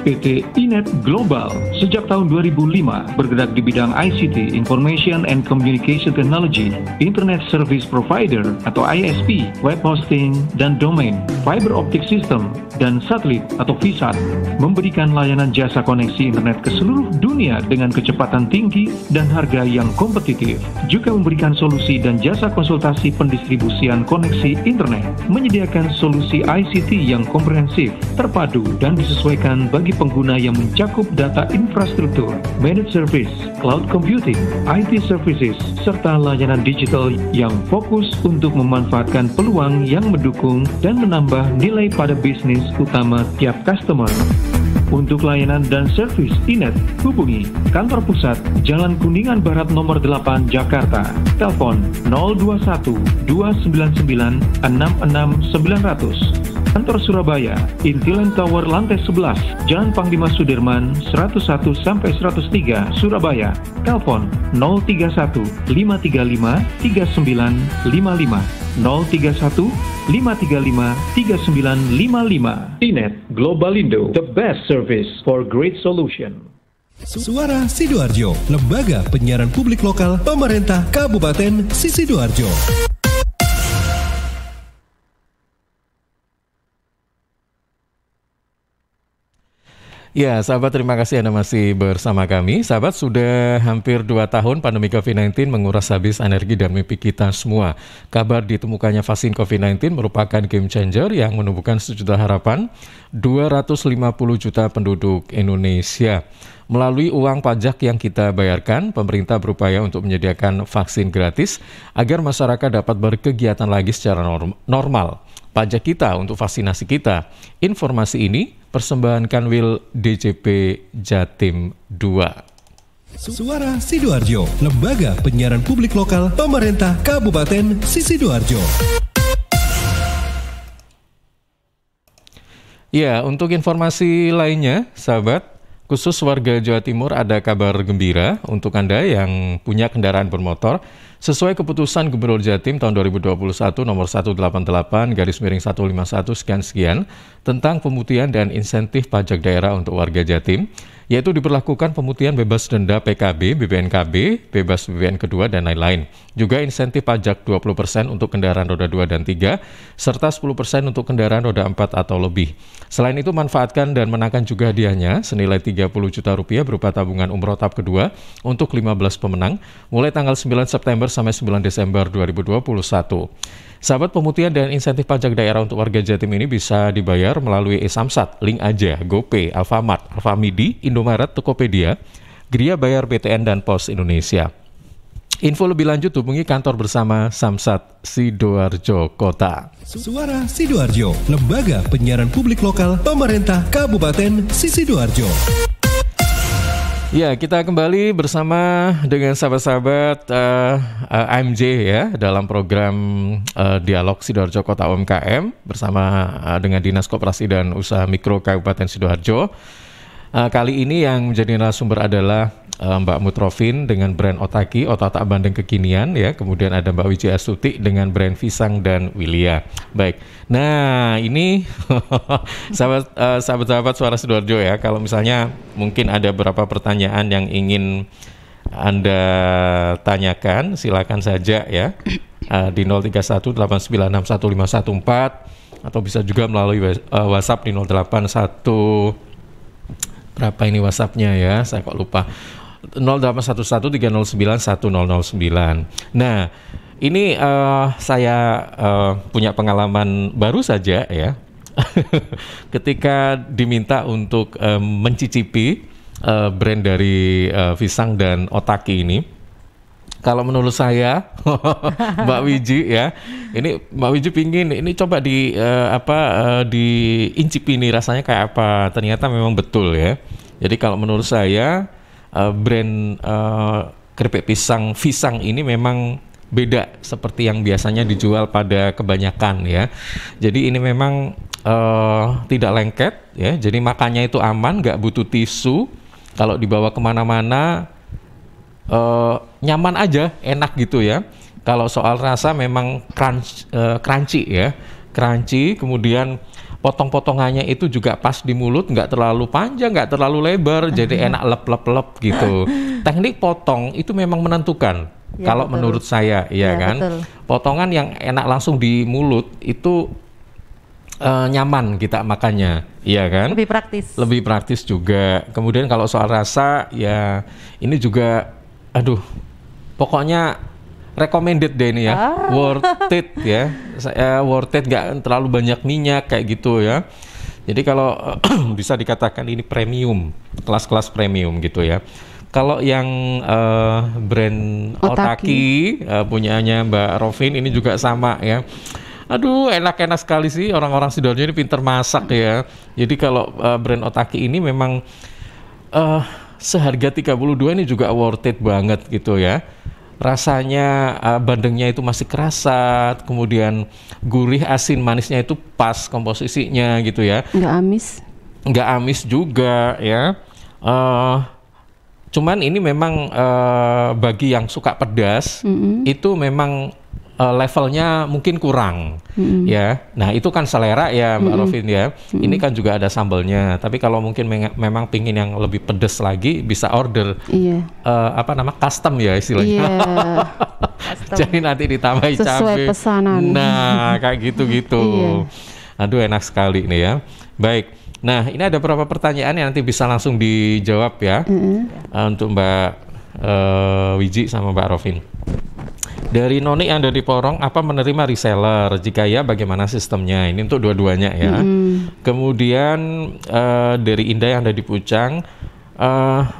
PT Inet Global sejak tahun 2005 bergerak di bidang ICT, Information and Communication Technology, Internet Service Provider atau ISP, web hosting dan domain, fiber optic system, dan satelit atau VSAT, memberikan layanan jasa koneksi internet ke seluruh dunia dengan kecepatan tinggi dan harga yang kompetitif. Juga memberikan solusi dan jasa konsultasi pendistribusian koneksi internet, menyediakan solusi ICT yang komprehensif, terpadu, dan disesuaikan bagi pengguna yang mencakup data infrastruktur, managed service, cloud computing, IT services, serta layanan digital yang fokus untuk memanfaatkan peluang yang mendukung dan menambah nilai pada bisnis utama tiap customer. Untuk layanan dan servis Inet, hubungi kantor pusat Jalan Kuningan Barat nomor 8 Jakarta. Telepon 021 299 66900. Kantor Surabaya, Intiland Tower lantai 11, Jalan Panglima Sudirman 101-103 Surabaya. Telepon 031 535 3955 031 535 3955. Inet Globalindo, the best service for great solution. Suara Sidoarjo, lembaga penyiaran publik lokal pemerintah Kabupaten Sidoarjo. Ya, sahabat, terima kasih Anda masih bersama kami. Sahabat, sudah hampir 2 tahun pandemi COVID-19 menguras habis energi dan mimpi kita semua. Kabar ditemukannya vaksin COVID-19 merupakan game changer yang menumbuhkan sejuta harapan 250 juta penduduk Indonesia. Melalui uang pajak yang kita bayarkan, pemerintah berupaya untuk menyediakan vaksin gratis agar masyarakat dapat berkegiatan lagi secara normal. Pajak kita untuk vaksinasi kita. Informasi ini persembahan Kanwil DJP Jatim 2. Suara Sidoarjo, lembaga penyiaran publik lokal pemerintah Kabupaten Sidoarjo. Ya, untuk informasi lainnya, sahabat, khusus warga Jawa Timur ada kabar gembira untuk Anda yang punya kendaraan bermotor. Sesuai keputusan Gubernur Jatim tahun 2021 nomor 188/151/sekian tentang pemutihan dan insentif pajak daerah untuk warga Jatim, yaitu diberlakukan pemutihan bebas denda PKB, BPNKB, bebas BPN kedua, dan lain-lain. Juga insentif pajak 20% untuk kendaraan roda 2 dan 3, serta 10% untuk kendaraan roda 4 atau lebih. Selain itu, manfaatkan dan menangkan juga hadiahnya senilai 30 juta rupiah berupa tabungan umroh tahap kedua untuk 15 pemenang, mulai tanggal 9 September sampai 9 Desember 2021. Sahabat, pemutihan dan insentif pajak daerah untuk warga Jatim ini bisa dibayar melalui e-Samsat, Link Aja, GoPay, Alfamart, Alfamidi, Indomaret, Tokopedia, Gria Bayar BTN, dan Pos Indonesia. Info lebih lanjut hubungi kantor bersama Samsat Sidoarjo Kota. Suara Sidoarjo, lembaga penyiaran publik lokal pemerintah Kabupaten Sidoarjo. Ya, kita kembali bersama dengan sahabat-sahabat AMJ ya dalam program Dialog Sidoarjo Kota UMKM bersama dengan Dinas Koperasi dan Usaha Mikro Kabupaten Sidoarjo. Kali ini yang menjadi narasumber adalah Mbak Mutrofin dengan brand Otaki, otak-otak Bandeng kekinian ya. Kemudian ada Mbak Wiji Astuti dengan brand Pisang dan Wilia. Baik. Nah, ini sahabat-sahabat Suara Sidoarjo ya. Kalau misalnya mungkin ada beberapa pertanyaan yang ingin Anda tanyakan, silakan saja ya. Di 0318961514 atau bisa juga melalui WhatsApp di 081 berapa ini WhatsApp-nya ya? Saya kok lupa. 0811309109. Nah, ini saya punya pengalaman baru saja ya. Ketika diminta untuk mencicipi brand dari Pisang dan Otaki ini. Kalau menurut saya, Mbak Wiji ya, ini Mbak Wiji pingin ini coba diincipi nih rasanya kayak apa. Ternyata memang betul ya. Jadi kalau menurut saya brand keripik pisang ini memang beda seperti yang biasanya dijual pada kebanyakan ya. Jadi ini memang tidak lengket ya. Jadi makannya itu aman, nggak butuh tisu. Kalau dibawa kemana-mana nyaman aja, enak gitu ya. Kalau soal rasa memang crunchy ya, crunchy. Kemudian potong-potongannya itu juga pas di mulut, nggak terlalu panjang, nggak terlalu lebar, jadi enak lep gitu. Teknik potong itu memang menentukan. Ya, kalau betul. Menurut saya, ya kan. Betul. Potongan yang enak langsung di mulut itu nyaman kita makannya, iya kan? Lebih praktis juga. Kemudian kalau soal rasa, ya ini juga. Aduh, pokoknya recommended deh ini ya, worth it ya. Saya worth it, nggak terlalu banyak minyak kayak gitu ya. Jadi kalau bisa dikatakan ini premium, kelas-kelas premium gitu ya. Kalau yang brand Otaki punyanya Mbak Rofin ini juga sama ya. Aduh, enak-enak sekali sih, orang-orang Sidoarjo ini pinter masak ya. Jadi kalau brand Otaki ini memang seharga 32 ini juga worth it banget gitu ya. Rasanya bandengnya itu masih kerasa, kemudian gurih, asin, manisnya itu pas komposisinya gitu ya. Nggak amis juga ya. Cuman ini memang bagi yang suka pedas itu memang levelnya mungkin kurang ya. Nah itu kan selera ya Mbak Rofin ya. Ini kan juga ada sambalnya. Tapi kalau mungkin memang pingin yang lebih pedes lagi bisa order custom ya istilahnya. Jadi nanti ditambahi cabai. Sesuai pesanan. Nah kayak gitu-gitu. Aduh enak sekali nih ya. Baik. Nah ini ada beberapa pertanyaan yang nanti bisa langsung dijawab ya untuk Mbak Wiji sama Mbak Rofin. Dari Noni yang ada di Porong, apa menerima reseller? Jika ya, bagaimana sistemnya? Ini untuk dua-duanya ya. Kemudian dari Indah yang ada di Pucang,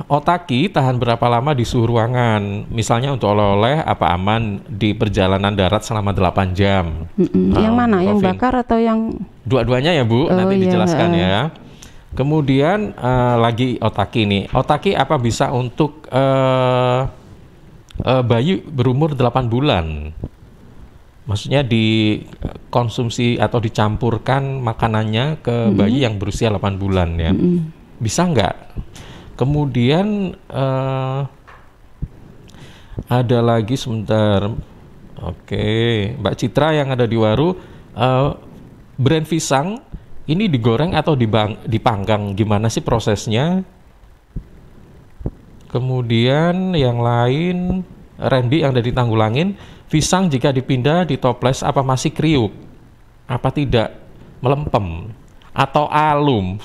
Otaki tahan berapa lama di suhu ruangan? Misalnya untuk oleh-oleh, apa aman di perjalanan darat selama 8 jam? Yang mana? Yang bakar atau yang? Dua-duanya ya Bu, nanti dijelaskan ya. Kemudian lagi Otaki nih. Otaki apa bisa untuk bayi berumur 8 bulan, maksudnya dikonsumsi atau dicampurkan makanannya ke bayi yang berusia 8 bulan ya, bisa nggak? Kemudian ada lagi sebentar, oke, Mbak Citra yang ada di Waru, brand Pisang ini digoreng atau dipanggang, gimana sih prosesnya? Kemudian yang lain, Randy yang ada di Tanggulangin, Pisang jika dipindah di toples apa masih kriuk? Apa tidak? Melempem atau alum?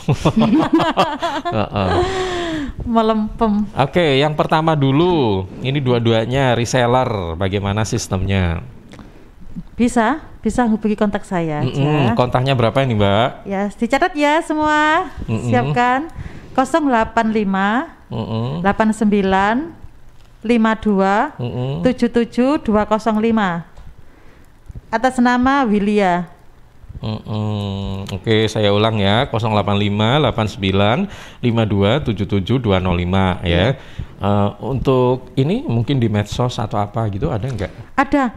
Melempem. Oke, yang pertama dulu, ini dua-duanya reseller, bagaimana sistemnya? Bisa hubungi kontak saya aja. Kontaknya berapa ini Mbak? Ya, dicatat ya semua, siapkan 085 89 52 77 205 atas nama Wilia. Oke, saya ulang ya, 0858952772205 ya. Untuk ini mungkin di medsos atau apa gitu ada nggak? Ada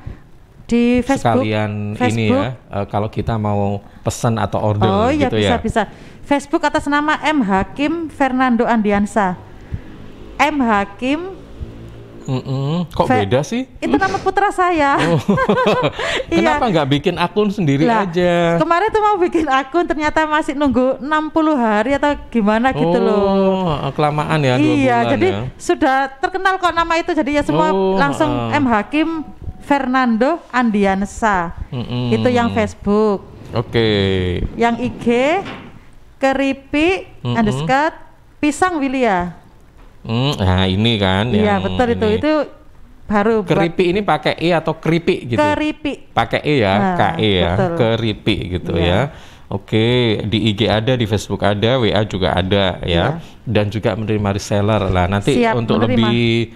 di Facebook. Sekalian ini ya, kalau kita mau pesan atau order gitu ya. Bisa. Facebook atas nama M. Hakim Fernando Andiansa. M. Hakim. Kok beda sih? Itu nama putra saya. Kenapa nggak bikin akun sendiri aja? Kemarin tuh mau bikin akun, ternyata masih nunggu 60 hari atau gimana gitu loh. Kelamaan ya, 2 bulan. Iya, jadi sudah terkenal kok nama itu, jadi ya semua langsung M. Hakim Fernando Andiansa. Itu yang Facebook. Oke. Yang IG Keripik underscore Pisang Wilia. Nah ini kan. Iya betul ini. Itu baru. Keripik ini pakai E atau keripik gitu? Keripik. Pakai E ya, KE ya, betul. Keripik gitu ya. Oke, di IG ada, di Facebook ada, WA juga ada ya. Dan juga menerima reseller lah. Nanti untuk lebih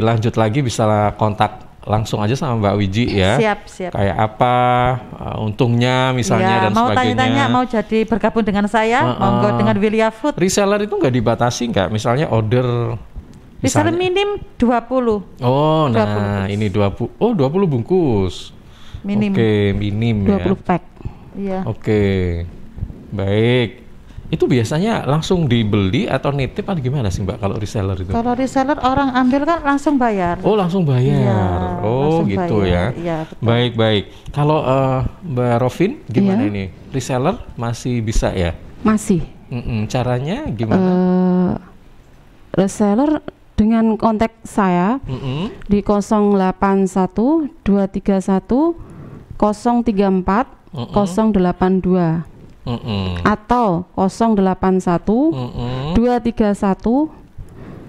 lanjut lagi bisa kontak langsung aja sama Mbak Wiji ya. Siap. Kayak apa untungnya misalnya dan mau sebagainya. Tanya-tanya, mau jadi bergabung dengan saya, monggo dengan Wilia Food. Reseller itu nggak dibatasi nggak? Misalnya order. Reseller minim 20. Oh, 20 nah bungkus. Ini 20. Oh, 20 bungkus. Minim. Oke, minim 20 pack. Iya. Oke. Baik. Itu biasanya langsung dibeli atau nitip atau gimana sih Mbak kalau reseller itu? Kalau reseller orang ambil kan langsung bayar. Oh langsung bayar. Iya, oh gitu bayar. Ya. Iya, baik. Kalau Mbak Rovin gimana ini? Reseller masih bisa ya? Masih. Caranya gimana? Reseller dengan kontak saya di 081 231 034 082. Atau 081 231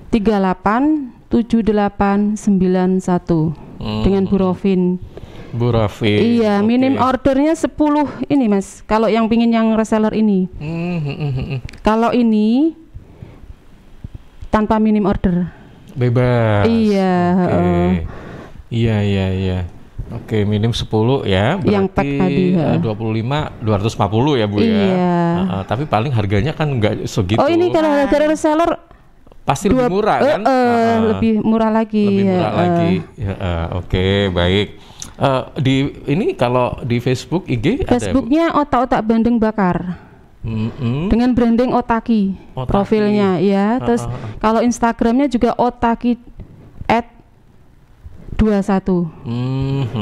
38 7891 dengan Bu Rovin. Bu Rovin. Iya, minim ordernya 10 ini Mas. Kalau yang pingin yang reseller ini. Kalau ini tanpa minim order. Bebas. Iya. Iya. Oke, minim 10 ya. Berarti yang pack tadi 25 250 ya Bu ya. Tapi paling harganya kan enggak segitu. Oh, ini kalau harga reseller pasti lebih murah kan? Lebih murah lagi. Lebih murah lagi. Oke, baik. Ini kalau di Facebook IG Facebooknya otak-otak bandeng bakar. Dengan branding Otaki. Profilnya ya. Terus kalau Instagramnya juga Otaki @21.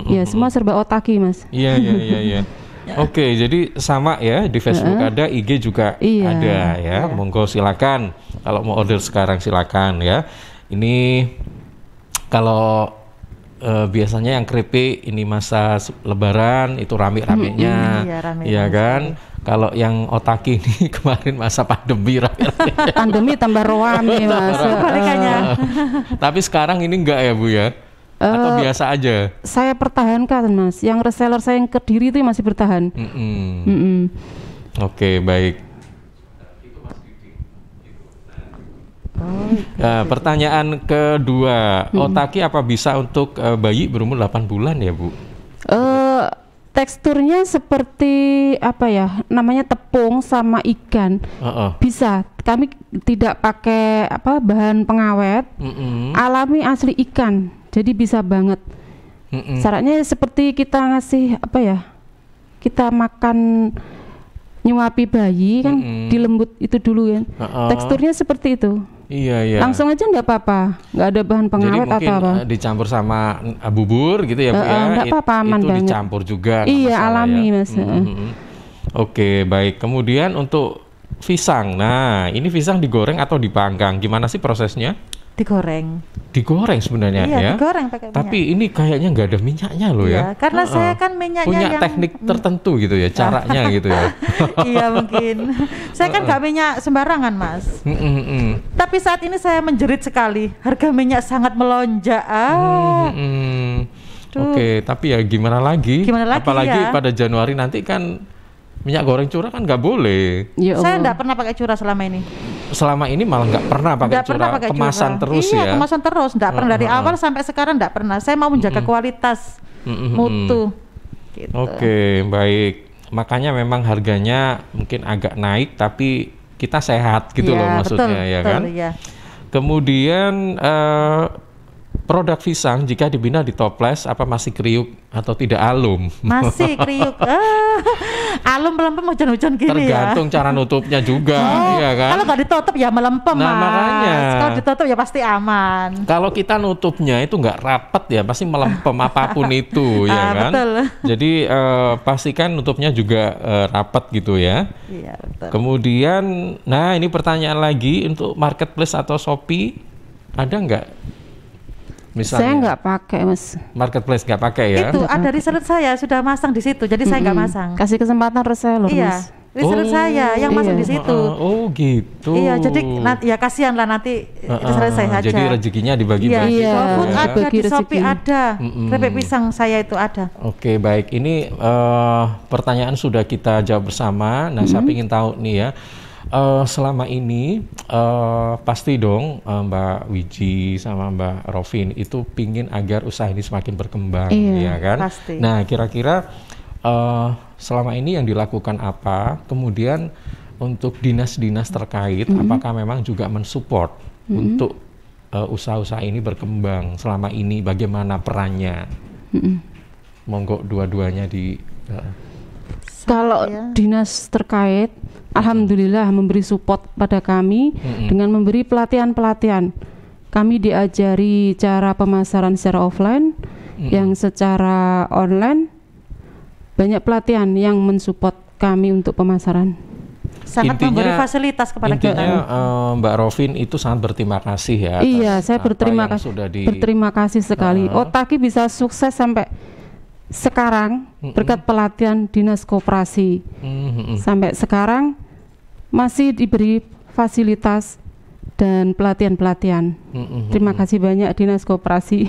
Ya, semua serba Otaki Mas. Iya. Oke, jadi sama ya, di Facebook ada, IG juga ada ya. Monggo silakan kalau mau order sekarang silakan ya. Ini kalau biasanya yang keripik ini masa Lebaran itu rame-ramenya, ya kan? Kalau yang Otaki ini kemarin masa pandemi rame-rame. Pandemi tambah rame Mas. Tapi sekarang ini enggak ya Bu ya? Atau biasa aja? Saya pertahankan Mas. Yang reseller saya yang Kediri itu masih bertahan. Oke, baik. Pertanyaan kedua, Otaki apa bisa untuk bayi berumur 8 bulan ya Bu? Teksturnya seperti apa ya? Namanya tepung sama ikan. Bisa. Kami tidak pakai bahan pengawet. Alami asli ikan. Jadi bisa banget. Syaratnya seperti kita ngasih kita makan nyuapi bayi kan, dilembut itu dulu kan. Teksturnya seperti itu. Iya. Langsung aja nggak apa-apa, nggak ada bahan pengawet atau apa. Dicampur sama bubur gitu ya Bu ya. Nggak apa-apa, aman itu banget. Dicampur juga. Iya, alami Mas. Oke, baik. Kemudian untuk pisang. Nah, ini pisang digoreng atau dipanggang? Gimana sih prosesnya? Digoreng. Digoreng sebenarnya ya. Digoreng pakai minyak. Tapi ini kayaknya nggak ada minyaknya loh ya. Karena saya kan minyaknya punya yang teknik tertentu gitu ya, caranya gitu ya. Iya mungkin. Saya kan nggak minyak sembarangan Mas. Tapi saat ini saya menjerit sekali. Harga minyak sangat melonjak. Oke, tapi ya gimana lagi? Apalagi pada Januari nanti kan minyak goreng curah kan nggak boleh. Saya nggak pernah pakai curah selama ini. Selama ini malah nggak pernah pakai curah, kemasan terus ya. Iya, kemasan terus, nggak pernah dari awal sampai sekarang nggak pernah. Saya mau menjaga kualitas, mutu. Gitu. Oke, baik. makanya memang harganya mungkin agak naik, tapi kita sehat gitu loh maksudnya, ya kan? Iya. Kemudian produk pisang jika dibina di toples apa masih kriuk atau tidak alum? Masih kriuk. Alum melempem hujan-hujan gini. Tergantung cara nutupnya juga, ya kan? Kalau nggak ditutup ya melempem, Nah, Mas. makanya. Kalau ditutup ya pasti aman. Kalau kita nutupnya itu nggak rapet ya pasti melempem apapun itu, ya kan? Betul. Jadi pastikan nutupnya juga rapet gitu ya. Iya, betul. Kemudian, nah ini pertanyaan lagi untuk marketplace atau Shopee ada nggak? Misalnya, Saya nggak pakai, Mas. marketplace nggak pakai ya? Itu ada reseller saya sudah masang di situ, jadi saya nggak masang. Kasih kesempatan reseller, Iya, Mas. reseller saya yang masang di situ. Oh gitu. Iya, jadi ya kasihan lah nanti reseller saya aja. Jadi rezekinya dibagi-bagi. Iya, gitu GoFood ya. ada, di Shopee ada, keripik pisang saya itu ada. Oke, baik. Ini pertanyaan sudah kita jawab bersama. Nah, saya ingin tahu nih ya, selama ini pasti dong Mbak Wiji sama Mbak Rovin itu pingin agar usaha ini semakin berkembang, ya kan? Pasti. Nah, kira-kira selama ini yang dilakukan apa? Kemudian untuk dinas-dinas terkait, apakah memang juga mensupport untuk usaha-usaha ini berkembang? Selama ini bagaimana perannya? Monggo dua-duanya di. Kalau dinas terkait, alhamdulillah memberi support pada kami dengan memberi pelatihan-pelatihan. Kami diajari cara pemasaran secara offline, yang secara online. Banyak pelatihan yang mensupport kami untuk pemasaran. Sangat memberi fasilitas kepada kita. Intinya Mbak Rovin itu sangat berterima kasih ya. Iya, saya berterima kasih sekali. Otaki bisa sukses sampai sekarang berkat pelatihan dinas koperasi. Sampai sekarang masih diberi fasilitas dan pelatihan-pelatihan. Terima kasih banyak dinas koperasi.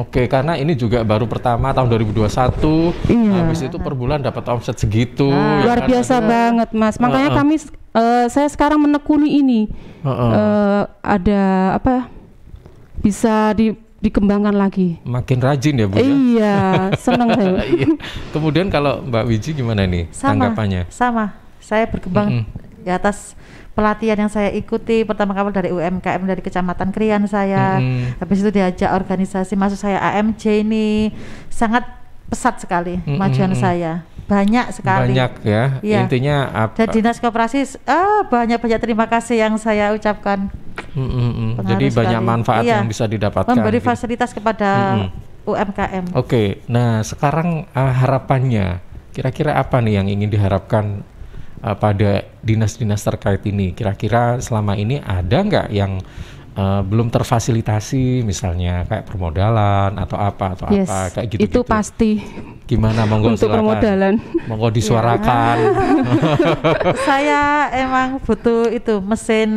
Oke, karena ini juga baru pertama tahun 2021. Habis itu per bulan dapat omset segitu. Luar biasa banget, Mas. Makanya saya sekarang menekuni ini. Ada apa? Bisa dikembangkan lagi. Makin rajin ya, Bu? Iya, senang saya. Kemudian kalau Mbak Wiji gimana nih tanggapannya? Sama, saya berkembang di atas pelatihan yang saya ikuti. Pertama kali dari UMKM dari Kecamatan Krian saya. Habis itu diajak organisasi, masuk saya AMJ ini. Sangat pesat sekali kemajuan saya. Banyak sekali. Banyak ya. Iya. Intinya apa? Dan dinas koperasi banyak-banyak terima kasih yang saya ucapkan. Jadi banyak manfaat yang bisa didapatkan. Memberi fasilitas kepada UMKM. Oke, nah sekarang harapannya kira-kira apa nih yang ingin diharapkan pada dinas-dinas terkait ini? Kira-kira selama ini ada nggak yang belum terfasilitasi, misalnya kayak permodalan atau apa kayak gitu? Itu pasti. Gimana, monggo untuk silakan. Permodalan. Monggo disuarakan. Saya emang butuh itu mesin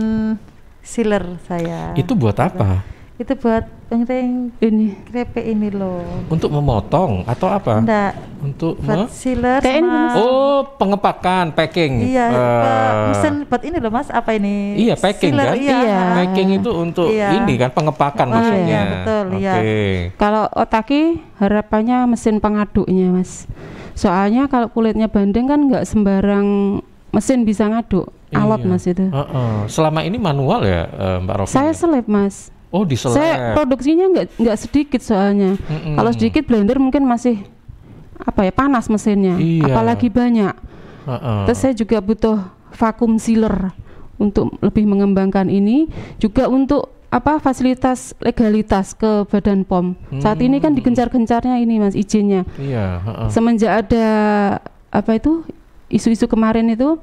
sealer saya. Itu buat apa? Itu buat ini keripik ini loh. Untuk memotong atau apa? Enggak. Untuk buat sealer pengepakan, packing. Iya, mesin buat ini loh Mas, apa ini? Iya, packing sealer, kan? Iya. Packing itu untuk ini kan, pengepakan maksudnya. Iya, betul, iya. Kalau Otaki harapannya mesin pengaduknya, Mas. Soalnya kalau kulitnya bandeng kan nggak sembarang mesin bisa ngaduk. Alot, Mas itu. Selama ini manual ya, Mbak Rovin? Saya seleb, Mas. Oh, diseleb. Saya produksinya nggak sedikit soalnya. Kalau sedikit blender mungkin masih panas mesinnya. Apalagi banyak. Terus saya juga butuh vacuum sealer untuk lebih mengembangkan ini. Juga untuk fasilitas legalitas ke Badan POM. Saat ini kan digencar-gencarnya ini, Mas, izinnya. Semenjak ada isu-isu kemarin itu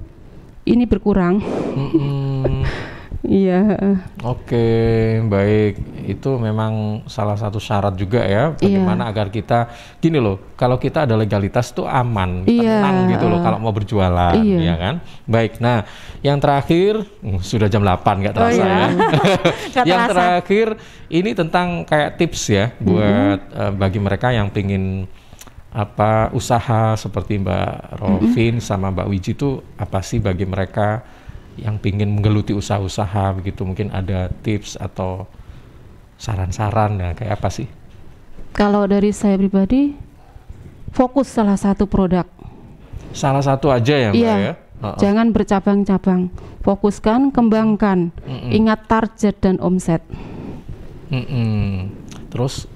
ini berkurang. Iya. Oke, baik. Itu memang salah satu syarat juga ya, bagaimana agar kita gini loh, kalau kita ada legalitas tuh aman, tenang gitu loh kalau mau berjualan, ya kan? Baik. Nah, yang terakhir sudah jam 8 nggak terasa ya. Yang terakhir ini tentang kayak tips ya buat bagi mereka yang pingin usaha seperti Mbak Rovin sama Mbak Wiji itu apa sih bagi mereka yang pingin menggeluti usaha-usaha begitu, mungkin ada tips atau saran-saran ya kayak apa sih? Kalau dari saya pribadi, fokus salah satu produk. salah satu aja ya Mbak ya. Jangan bercabang-cabang, fokuskan, kembangkan, ingat target dan omset. Terus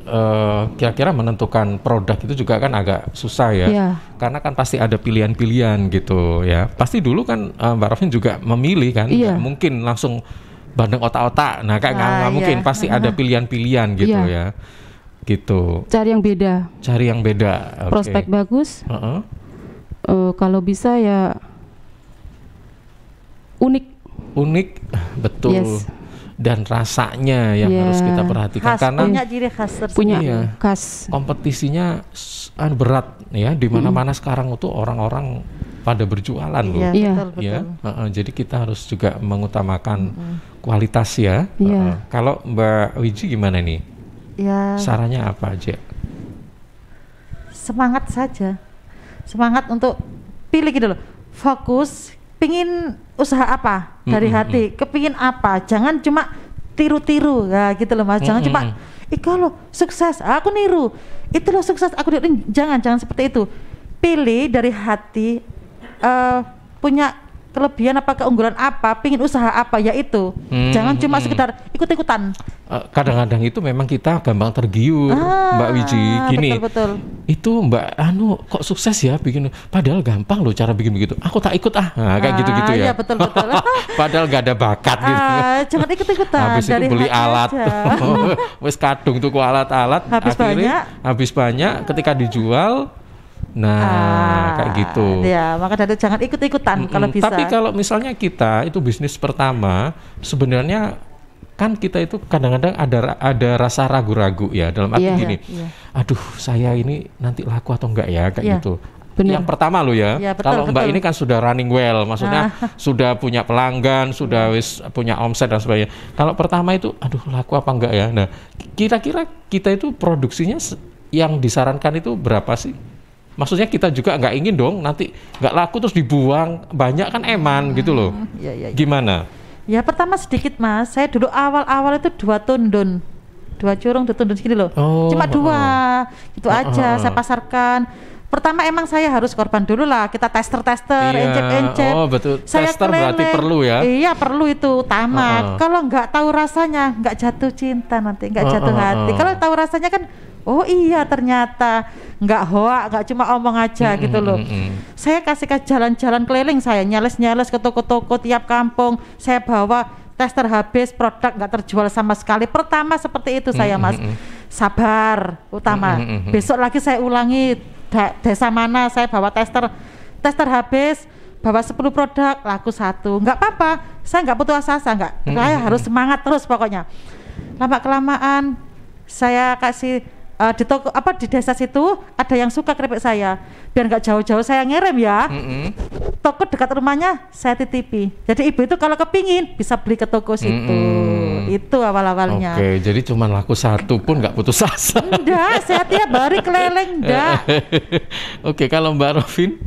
kira-kira menentukan produk itu juga kan agak susah ya, karena kan pasti ada pilihan-pilihan gitu ya. Pasti dulu kan Mbak Rovin juga memilih kan, nggak mungkin langsung bandeng otak-otak. Nah kayak nggak mungkin, pasti ada pilihan-pilihan gitu ya. Gitu. Cari yang beda. Cari yang beda. Prospek bagus. Kalau bisa ya unik, betul. Dan rasanya yang harus kita perhatikan, khas, karena punya ciri khas tersendiri. Punya khas. Kompetisinya berat ya, di mana-mana sekarang itu orang-orang pada berjualan loh. Betul. Jadi kita harus juga mengutamakan kualitas ya. Kalau Mbak Wiji gimana nih? Sarannya apa aja? Semangat saja, semangat untuk pilih gitu loh. Fokus, pingin usaha apa dari hati, kepingin apa, jangan cuma tiru-tiru ya gitu loh Mas. Jangan cuma kalau sukses aku niru, itu loh sukses aku niru. Jangan seperti itu. Pilih dari hati, punya kelebihan apa, keunggulan apa, pingin usaha apa, yaitu jangan cuma sekedar ikut-ikutan. Kadang-kadang itu memang kita gampang tergiur, Mbak Wiji. Gini, betul. Itu Mbak kok sukses ya bikin, padahal gampang loh cara bikin begitu. Aku tak ikut kayak gitu-gitu ya. Iya betul. Padahal gak ada bakat gitu. Jangan ikut-ikutan. Habis itu beli alat, wes kadung tuku alat-alat, habis banyak, ketika dijual. Nah, kayak gitu. Ya, maka dari jangan ikut-ikutan kalau bisa. Tapi kalau misalnya kita itu bisnis pertama, sebenarnya kan kita itu kadang-kadang ada rasa ragu-ragu ya, dalam arti gini. Aduh, saya ini nanti laku atau enggak ya, kayak gitu. Bener. Yang pertama lo ya, kalau Mbak ini kan sudah running well, maksudnya sudah punya pelanggan, sudah punya omset dan sebagainya. Kalau pertama itu, aduh laku apa enggak ya. Nah, kira-kira kita itu produksinya yang disarankan itu berapa sih? Maksudnya kita juga nggak ingin dong nanti nggak laku terus dibuang, banyak kan eman gitu loh. Gimana? Ya pertama sedikit Mas, saya dulu awal-awal itu 2 tundun, 2 curung, 2 tundun segini loh. Cuma 2, itu aja saya pasarkan. Pertama emang saya harus korban dulu lah, kita tester, encep. Oh betul, saya tester berarti perlu ya? Iya perlu itu utama. Kalau nggak tahu rasanya, nggak jatuh cinta nanti, nggak jatuh hati. Kalau tahu rasanya kan, oh iya ternyata nggak hoak, nggak cuma omong aja gitu loh. Saya kasih jalan-jalan keliling, saya nyales-nyales ke toko-toko tiap kampung, saya bawa tester habis, produk nggak terjual sama sekali. Pertama seperti itu saya Mas, sabar utama. Besok lagi saya ulangi, desa mana saya bawa tester habis, bawa 10 produk, laku 1, nggak apa-apa, saya nggak putus asa, saya harus semangat terus pokoknya. Lama kelamaan saya kasih di toko di desa situ ada yang suka keripik saya, biar nggak jauh-jauh saya ngirim ya. Toko dekat rumahnya saya titipi, jadi ibu itu kalau kepingin bisa beli ke toko situ. Itu awal-awalnya. Oke, jadi cuma laku 1 pun nggak putus asa. Enggak, saya tiap hari keliling enggak. Oke, kalau Mbak Rovin?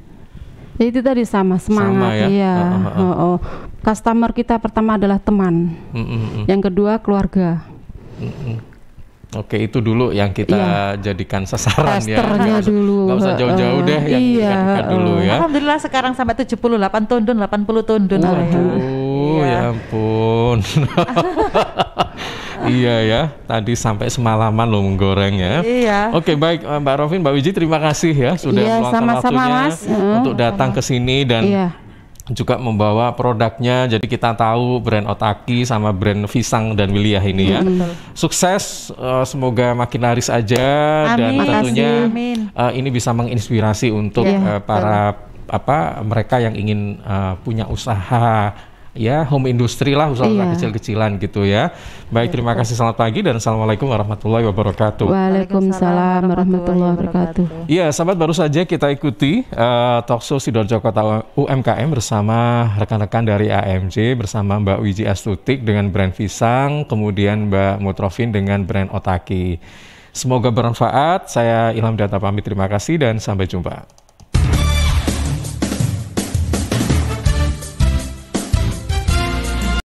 Ya itu tadi sama semangat ya. Customer kita pertama adalah teman, yang kedua keluarga. Oke, itu dulu yang kita jadikan sasaran ya. Testernya dulu. Nggak usah jauh-jauh deh, yang dekat dulu ya. Alhamdulillah sekarang sampai 78 tundun, 80 tundun. Waduh, ya ampun. Iya ya, tadi sampai semalaman lo menggoreng ya. Iya. Oke, baik Mbak Rovin, Mbak Wiji, terima kasih ya sudah meluangkan waktunya untuk datang ke sini dan juga membawa produknya. Jadi kita tahu brand Otaki sama brand Pisang dan Wilia ini ya. Sukses, semoga makin laris aja. Dan tentunya ini bisa menginspirasi untuk para mereka yang ingin punya usaha ya, home industry lah, usaha kecil-kecilan gitu ya. Baik, terima kasih, selamat pagi dan assalamualaikum warahmatullahi wabarakatuh. Waalaikumsalam warahmatullahi wabarakatuh. Iya, sahabat, baru saja kita ikuti talkshow Sidoarjo Kota UMKM bersama rekan-rekan dari AMJ, bersama Mbak Wiji Astutik dengan brand Pisang, kemudian Mbak Mutrovin dengan brand Otaki. Semoga bermanfaat. Saya Ilham Data pamit, terima kasih dan sampai jumpa.